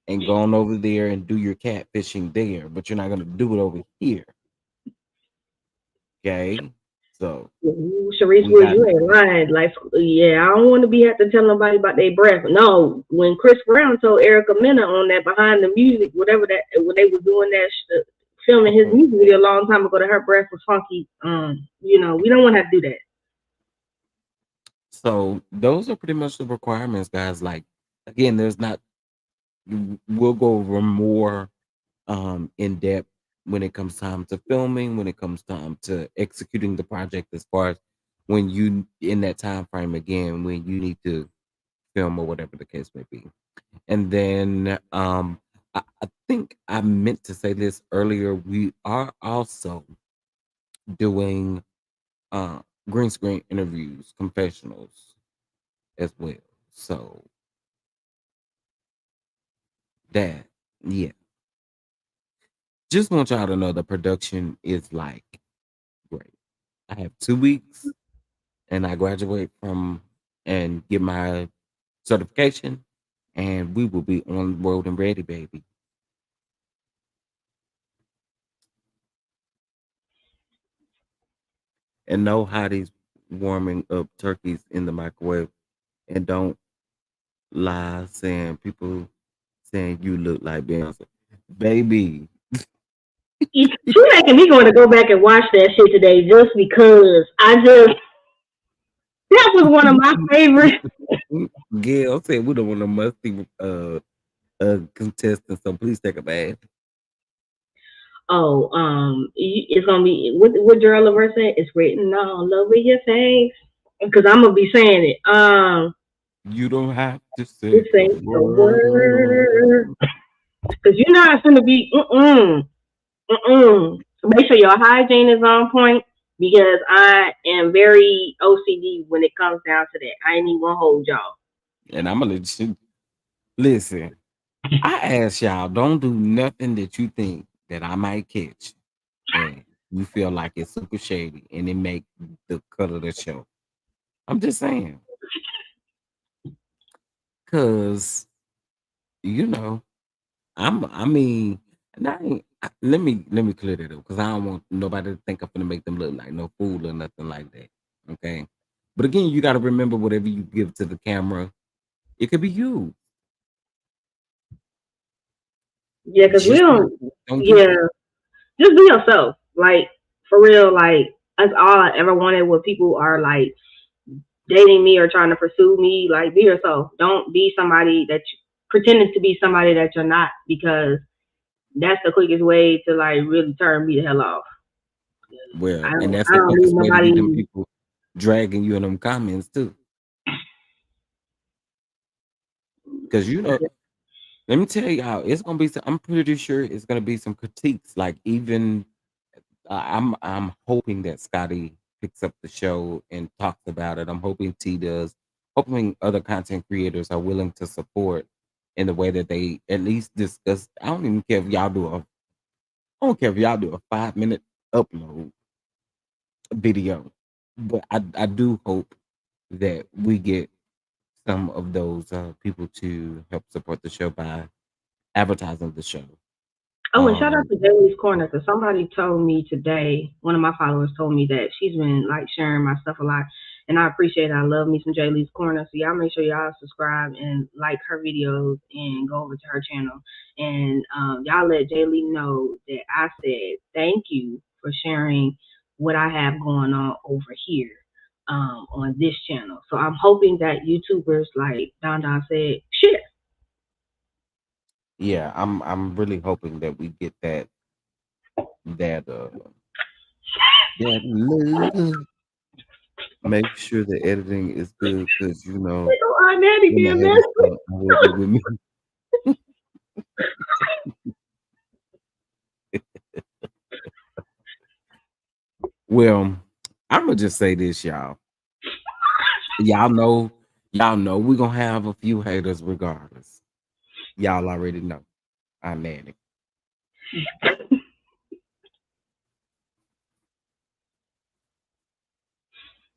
and go on over there and do your catfishing there, but you're not gonna do it over here. Okay. So Ooh, Sharice we Wood, got you ain't lying. Like, yeah, I don't want to be have to tell nobody about their breath. No, when Chris Brown told Erica Mena on that behind the music, whatever that, when they was doing that, filming his okay. music video a long time ago, that her breath was funky. We don't want to have to do that. So those are pretty much the requirements, guys. Like again, there's not we'll go over more in depth when it comes time to filming, when it comes time to executing the project as far as when you in that time frame again when you need to film or whatever the case may be. And then I think I meant to say this earlier. We are also doing uh, green screen interviews, confessionals as well. So that, yeah, just want y'all to know the production is like great. I have 2 weeks and I graduate from and get my certification, and we will be on the road and ready, baby. And no hotties warming up turkeys in the microwave. And don't lie saying people saying you look like Beyonce. Baby, She making me going to go back and watch that shit today just because that was one of my favorites. Gail said we don't want no musty contestant, so please take a bath. Oh, it's gonna be what Gerald Levert said. It's written all over your face. Because I'm gonna be saying it. You don't have to say This a ain't the word. word. Because you're not gonna be mm. So make sure your hygiene is on point. Because I am very OCD when it comes down to that. I ain't even gonna hold y'all. And I'm gonna let you listen. I ask y'all, don't do nothing that you think that I might catch and you feel like it's super shady and it make the cut of the show. I'm just saying, cause you know, I mean, and let me clear that up because I don't want nobody to think I'm gonna make them look like no fool or nothing like that. Okay. But again, you gotta remember whatever you give to the camera, it could be you. Yeah, because we Just don't. don't do Yeah, that. just be yourself. Like for real. Like that's all I ever wanted. When people are like dating me or trying to pursue me, like be yourself. Don't be somebody that pretending to be somebody that you're not, because that's the quickest way to like really turn me the hell off. Well, I and don't that's I the don't need quickest way to get them nobody. people dragging you in them comments too. Because let me tell y'all, it's gonna be some, I'm pretty sure it's gonna be some critiques. Like even I'm hoping that Scotty picks up the show and talks about it. I'm hoping T does. Hoping other content creators are willing to support in the way that they at least discuss. I don't even care if y'all do a. I don't care if y'all do a 5 minute upload video, but I do hope that we get some of those people to help support the show by advertising the show. Oh, and shout out Um, to Daily's Corner because somebody told me today, one of my followers told me that she's been like sharing my stuff a lot. And I appreciate it. I love me some Jaylee's Corner. So y'all make sure y'all subscribe and like her videos and go over to her channel. And y'all let Jaylee know that I said thank you for sharing what I have going on over here on this channel. So I'm hoping that YouTubers, like Don Don said, share. yeah, I'm really hoping that we get that that love. Make sure the editing is good because Oh, Aunt Natty when the being haters messy. come, hold it with me. Well, I'm gonna just say this, y'all. Y'all know, y'all know we're gonna have a few haters regardless. Y'all already know. I'm Nanny.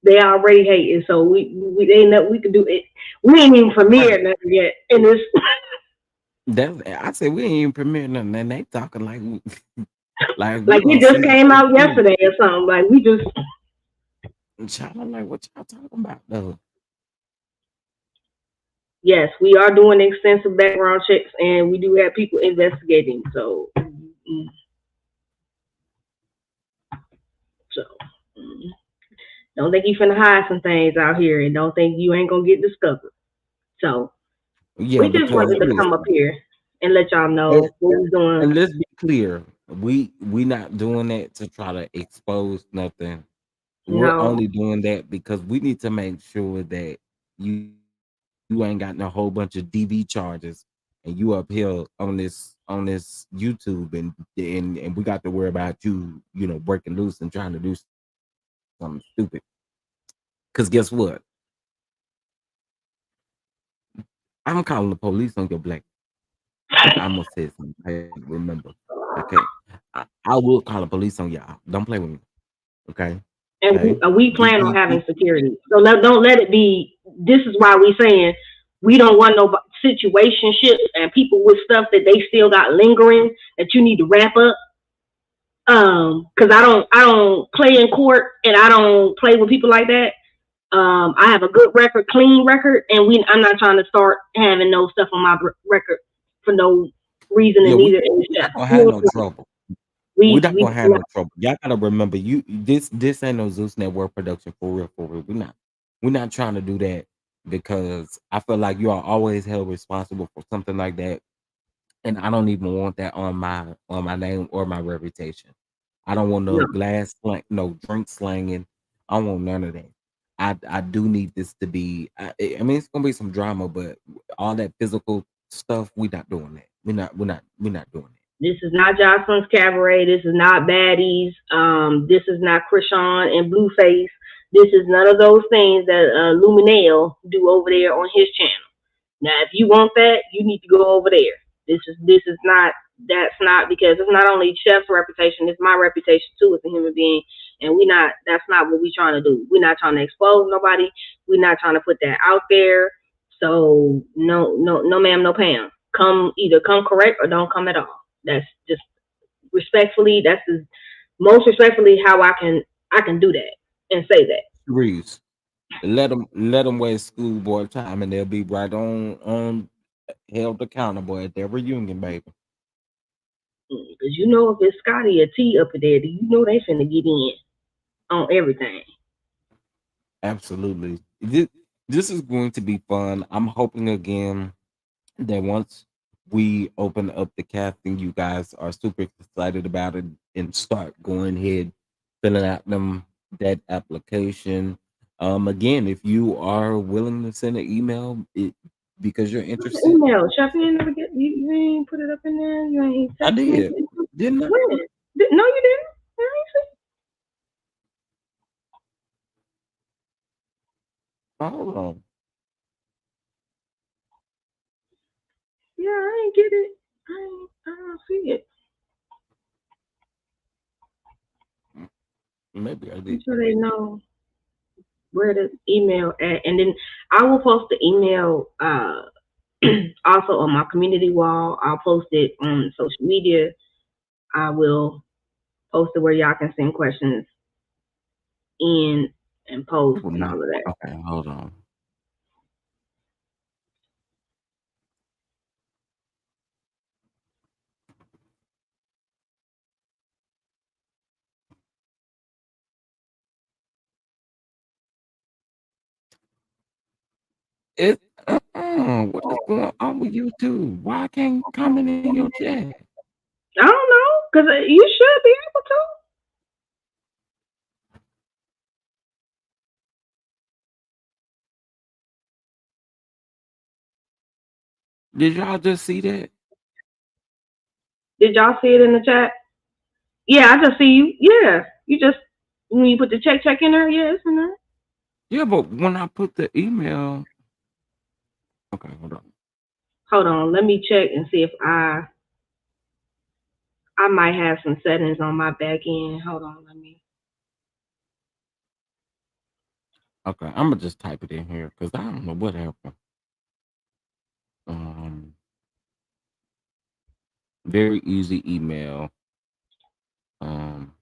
They already hating, so we ain't nothing we can do. It. We ain't even Right. premiered nothing yet, and this That's I said we ain't even premiering nothing, and they talking like like we like on it just season came out 15. yesterday or something. Like we just And y'all are like, what y'all talking about though? yes, we are doing extensive background checks, and we do have people investigating. So mm, don't think you finna hide some things out here, and don't think you ain't gonna get discovered. So Yeah, we just because wanted to come up listen, here and let y'all and, know what we're doing. and let's be clear, we not doing that to try to expose nothing. We're No, only doing that because we need to make sure that you ain't got no whole bunch of DV charges and you uphill on this YouTube and we got to worry about you, breaking loose and trying to do something stupid. Cause guess what? I'm calling the police on your black. I almost said something. I had to remember. Okay. I will call the police on y'all. Don't play with me. Okay. and Okay. we Get plan on me having security. So don't let it be. This is why we saying we don't want no situationships and people with stuff that they still got lingering that you need to wrap up. Because I don't play in court and I don't play with people like that. I have a good record, clean record, and I'm not trying to start having no stuff on my record for no reason, yeah, and neither is we Chef. not gonna have no trouble. We're not gonna We have no trouble. Y'all gotta remember, this ain't no Zeus Network production for real, for real. We're not trying to do that because I feel like you are always held responsible for something like that, and I don't even want that on my name or my reputation. I don't want no no. glass slang, no drink slanging. I don't want none of that. I do need this to be. I mean, it's gonna be some drama, but all that physical stuff, we not doing that. We're not doing that. This is not Jocelyn's Cabaret. This is not Baddies. This is not Krishan and Blueface. This is none of those things that Luminale do over there on his channel. Now, if you want that, you need to go over there. This is not. That's not because it's not only Chef's reputation; it's my reputation too as a human being. And we not. That's not what we trying to do. We're not trying to expose nobody. We're not trying to put that out there. So no, no, no, ma'am, no, Pam. Come correct or don't come at all. That's just respectfully. That's the most respectfully how I can do that and say that. Reese. Let them waste schoolboy time, and they'll be right on held accountable at their reunion, baby. Because you know if it's Scotty or T up there, you know they finna get in on everything. Absolutely. This is going to be fun. I'm hoping again that once we open up the casting, you guys are super excited about it and start going ahead filling out that application. Again, if you are willing to send an email, because you're What's the interested, email? Chef, you ain't never get you ain't put it up in there. You ain't I text me. did, didn't I? When? No, you didn't. I ain't see. Hold on. Yeah, I ain't get it. I don't see it. Maybe I I'm did. sure they know where the email at. And then I will post the email also on my community wall. I'll post it on social media. I will post it where y'all can send questions in and post It will and not. all of that. Okay, hold on. It. What is going on with you too? Why I can't comment in your chat? I don't know, because you should be able to. Did y'all just see that? Did y'all see it in the chat? Yeah, I just see you. Yeah, you just when you put the check in there. Yeah, it's in there. Yeah, but when I put the email, okay, hold on. Hold on, let me check and see if I might have some settings on my back end. Hold on, let me. Okay, I'm gonna just type it in here because I don't know what happened. Um, very easy email. Um,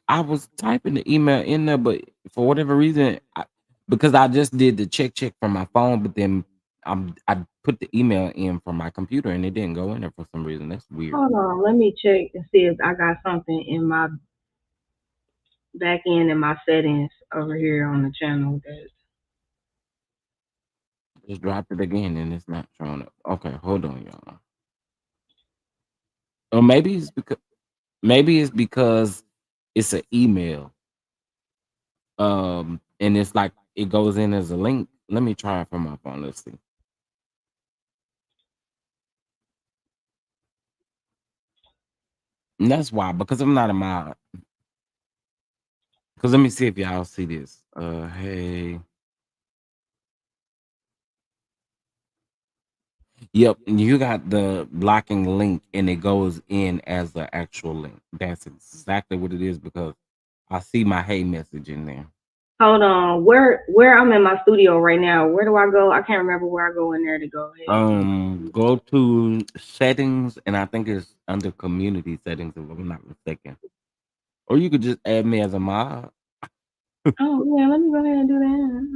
I was typing the email in there, but for whatever reason, because I just did the check from my phone, but then I put the email in from my computer and it didn't go in there for some reason. That's weird. Hold on, let me check and see if I got something in my back end and my settings over here on the channel. That Just dropped it again and it's not showing up. Okay, hold on, y'all. Or maybe it's because it's an email. And it's like it goes in as a link. Let me try it from my phone. Let's see. And that's why, because I'm not a mod. Because let me see if y'all see this. Hey. Yep, and you got the blocking link and it goes in as the actual link. That's exactly what it is because I see my hey message in there. hold on, where I'm in my studio right now. Where do I go? I can't remember where I go in there to go ahead. Go to settings and I think it's under community settings if I'm not mistaken. Or you could just add me as a mod. Oh yeah, let me go ahead and do that.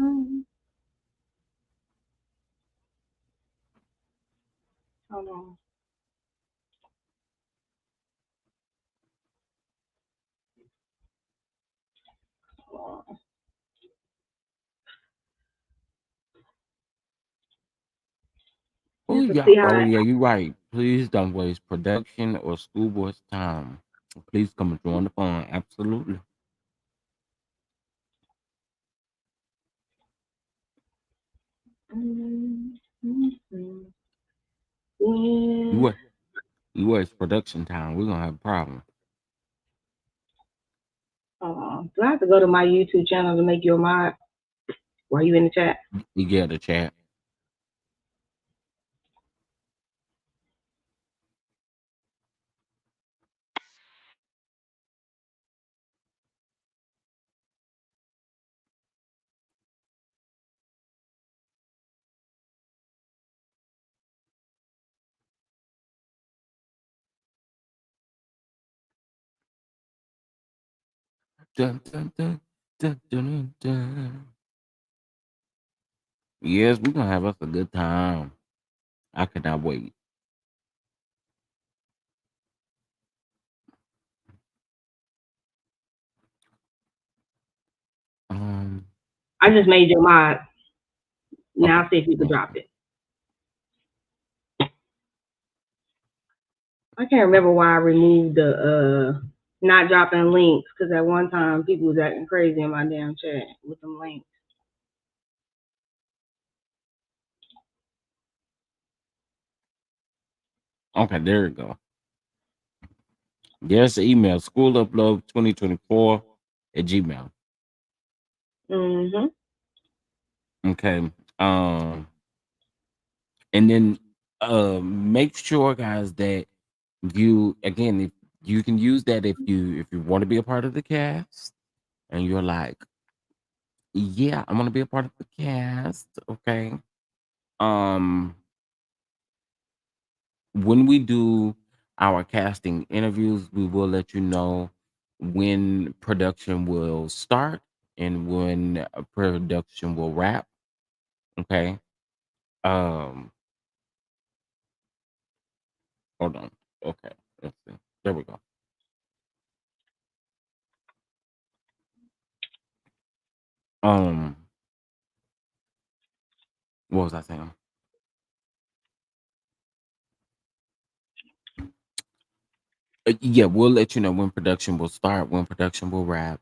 Hold on. Hold on. I Oh have to yeah, see how. oh yeah, you're right. Please don't waste production or schoolboy's time. Please come and join the fun. Absolutely. Mm-hmm. You When wa- you waste production time. We're gonna have a problem. do I have to go to my YouTube channel to make you a mod? While you in the chat? You get a chat. Dun, dun, dun, dun, dun, dun, dun. Yes, we're gonna have us a good time. I cannot wait. Um, I just okay, made your mod. okay, Now see if you can drop okay. it. I can't remember why I removed the not dropping links because at one time people was acting crazy in my damn chat with them links. Okay, there we go. There's the email, schoolupload2024 at Gmail. Mhm. Okay. And then make sure guys that you again You can use that if you want to be a part of the cast and you're like, yeah, I want to be a part of the cast. Okay. Um, when we do our casting interviews, we will let you know when production will start and when production will wrap. Okay. Um, hold on. Okay. Let's see. There we go. Um, what was I saying? Yeah, we'll let you know when production will start, when production will wrap.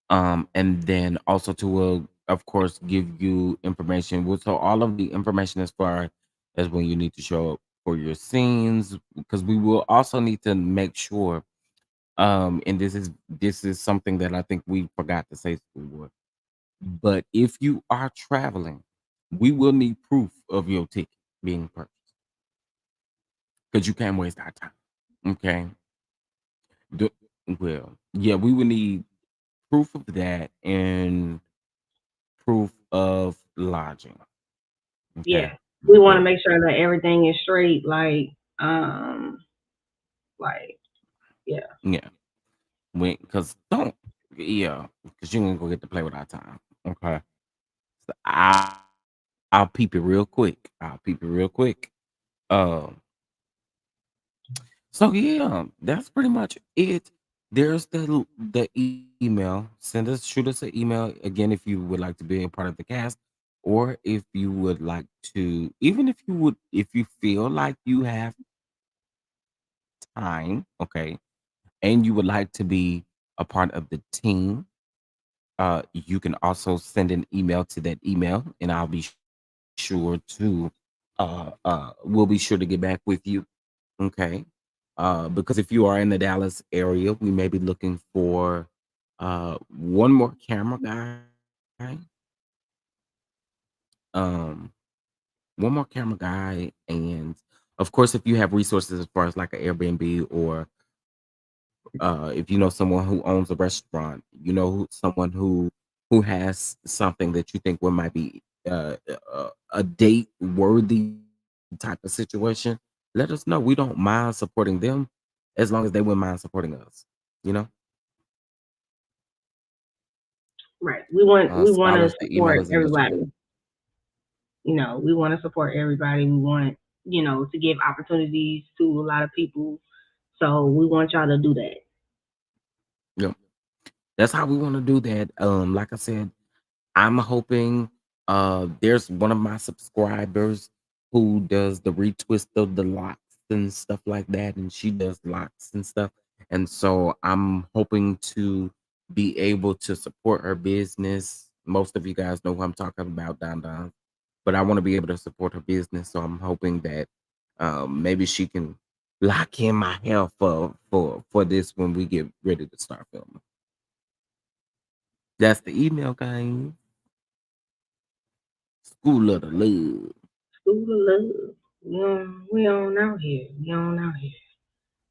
And then also to will of course give you information. So all of the information as far as when you need to show up for your scenes, because we will also need to make sure. And this is something that I think we forgot to say, School. But if you are traveling, we will need proof of your ticket being purchased because you can't waste our time. Okay. Do- well, yeah, we will need proof of that and proof of lodging. Okay. Yeah, we want to But make sure that everything is straight. Um, like yeah, yeah, because don't, yeah, because you ain't gonna get to play with our time. Okay. So I'll peep it real quick. I'll peep it real quick. Um, so yeah, that's pretty much it. There's the email. Shoot us an email again if you would like to be a part of the cast, or if you would like to, even if you feel like you have time, okay, and you would like to be a part of the team, you can also send an email to that email, and I'll be sure to, we'll be sure to get back with you. Okay. Because if you are in the Dallas area, we may be looking for one more camera guy. Um, One more camera guy, and of course, if you have resources as far as like an Airbnb, or if you know someone who owns a restaurant, someone who has something that you think would might be a date worthy type of situation, let us know. We don't mind supporting them as long as they wouldn't mind supporting us. You know, right. We want to Skylar's the email support is in the chat. everybody. We want to support everybody. We want to give opportunities to a lot of people. So we want y'all to do that. Yeah, that's how we want to do that. Like I said, I'm hoping there's one of my subscribers who does the retwist of the locks and stuff like that, and she does locks and stuff. And so I'm hoping to be able to support her business. Most of you guys know who I'm talking about, Don Don. But I want to be able to support her business. So I'm hoping that maybe she can lock in my hair for this when we get ready to start filming. That's the email, guys. School of the love. School of love. We on out here. We on out here.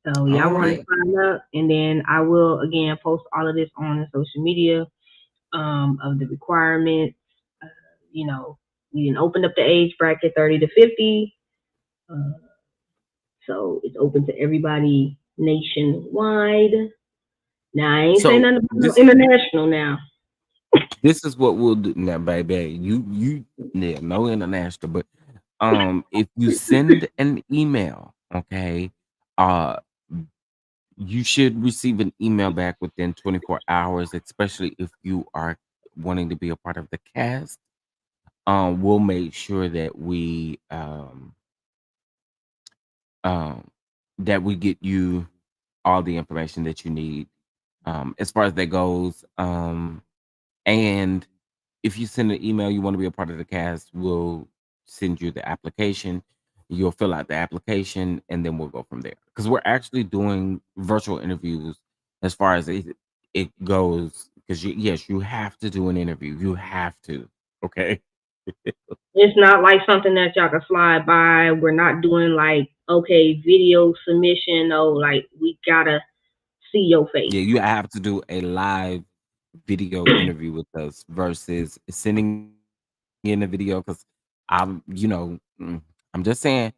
So y'all All want to right. sign up, and then I will again post all of this on the social media of the requirements. Uh, you know, we didn't open up the age bracket 30 to 50, uh, so it's open to everybody nationwide. Now I ain't saying So nothing about no this international now. this is what we'll do now, baby. You yeah, no international, but if you send an email, okay, uh you should receive an email back within 24 hours, especially if you are wanting to be a part of the cast. We'll make sure um that we get you all the information that you need as far as that goes. And if you send an email, you want to be a part of the cast, we'll send you the application. You'll fill out the application, and then we'll go from there. Because we're actually doing virtual interviews as far as it goes. Because yes, you have to do an interview. You have to. Okay. It's not like something that y'all can slide by. We're not doing like, okay, video submission. No, like we gotta. see your face. Yeah, you have to do a live video interview with us versus sending in a video because I'm just saying,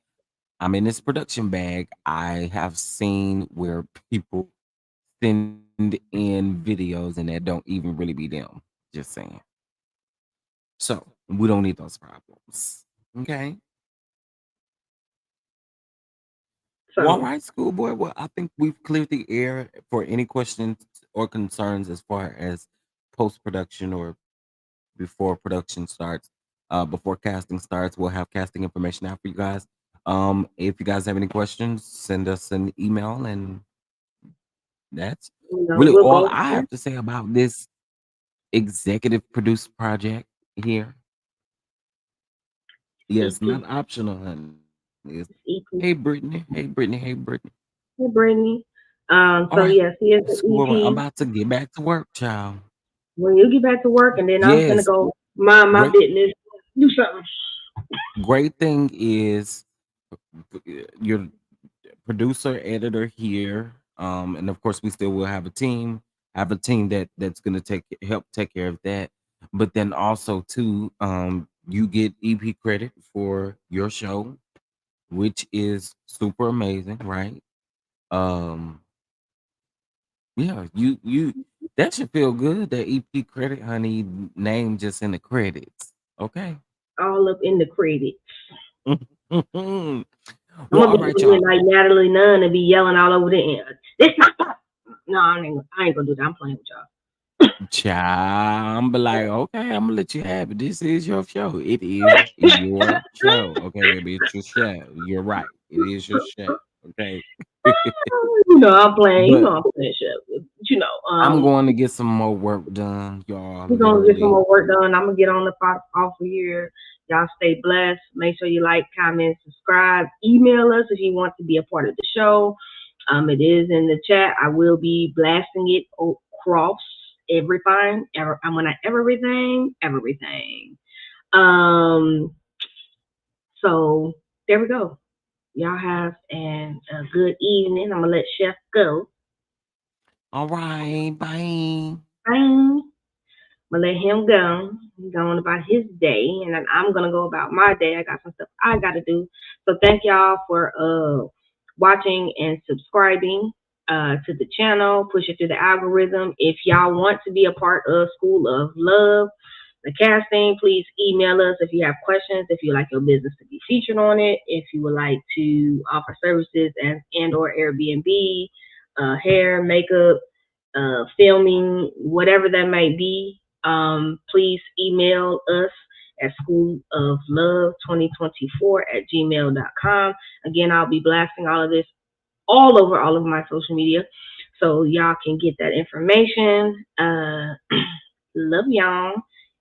I'm in this production bag. I have seen where people send in videos and that don't even really be them. Just saying. So we don't need those problems. Okay. Well, all So right, schoolboy. Well, I think we've cleared the air for any questions or concerns as far as post production or before production starts. Before casting starts, we'll have casting information out for you guys. If you guys have any questions, send us an email, and that's really we'll all go I there. have to say about this executive produced project here. Yes, EP, not optional, honey. Hey, EP. Brittany. Hey, Brittany. Hey, Brittany. Hey, Brittany. All right, So yes, he is the school. I'm EP. about to get back to work, child. When you get back to work, and then I'm gonna Yes, go mind my great. business, do something. Great thing is your producer, editor here, and of course we still will have a team. Have a team that's gonna help take care of that. But then also too, you get EP credit for your show, which is super amazing, right? Um, yeah, you that should feel good. That EP credit, honey, name just in the credits. Okay. All up in the credits. Well, I'm gonna all be right, doing y'all. it like Natalie Nunn and be yelling all over the end. This not that. No, I ain't gonna do that. I'm playing with y'all. Child, I'm be like, okay, I'm gonna let you have it. This is your show. It is your show. Okay, baby, it's your show. You're right. It is your show. Okay. I'm playing. But I'm playing shit. I'm going to get some more work done, y'all. We're gonna get some Literally. more work done. I'm gonna get on the pot off of here. Y'all stay blessed. Make sure you like, comment, subscribe. Email us if you want to be a part of the show. It is in the chat. I will be blasting it across everything. I'm gonna everything. Um, so there we go. Y'all have a good evening. I'm gonna let Chef go. All right. Bye. Bye. I'm gonna let him go. He's going about his day, and then I'm gonna go about my day. I got some stuff I gotta do. So thank y'all for watching and subscribing to the channel. Push it through the algorithm. If y'all want to be a part of School of Love, the casting, please email us if you have questions. If you like your business to be featured on it, if you would like to offer services and or Airbnb, hair, makeup, filming, whatever that might be, please email us at schooloflove2024@gmail.com. Again, I'll be blasting all of this all over all of my social media so y'all can get that information. Love y'all.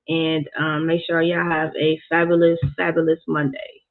And make sure y'all have a fabulous, fabulous Monday.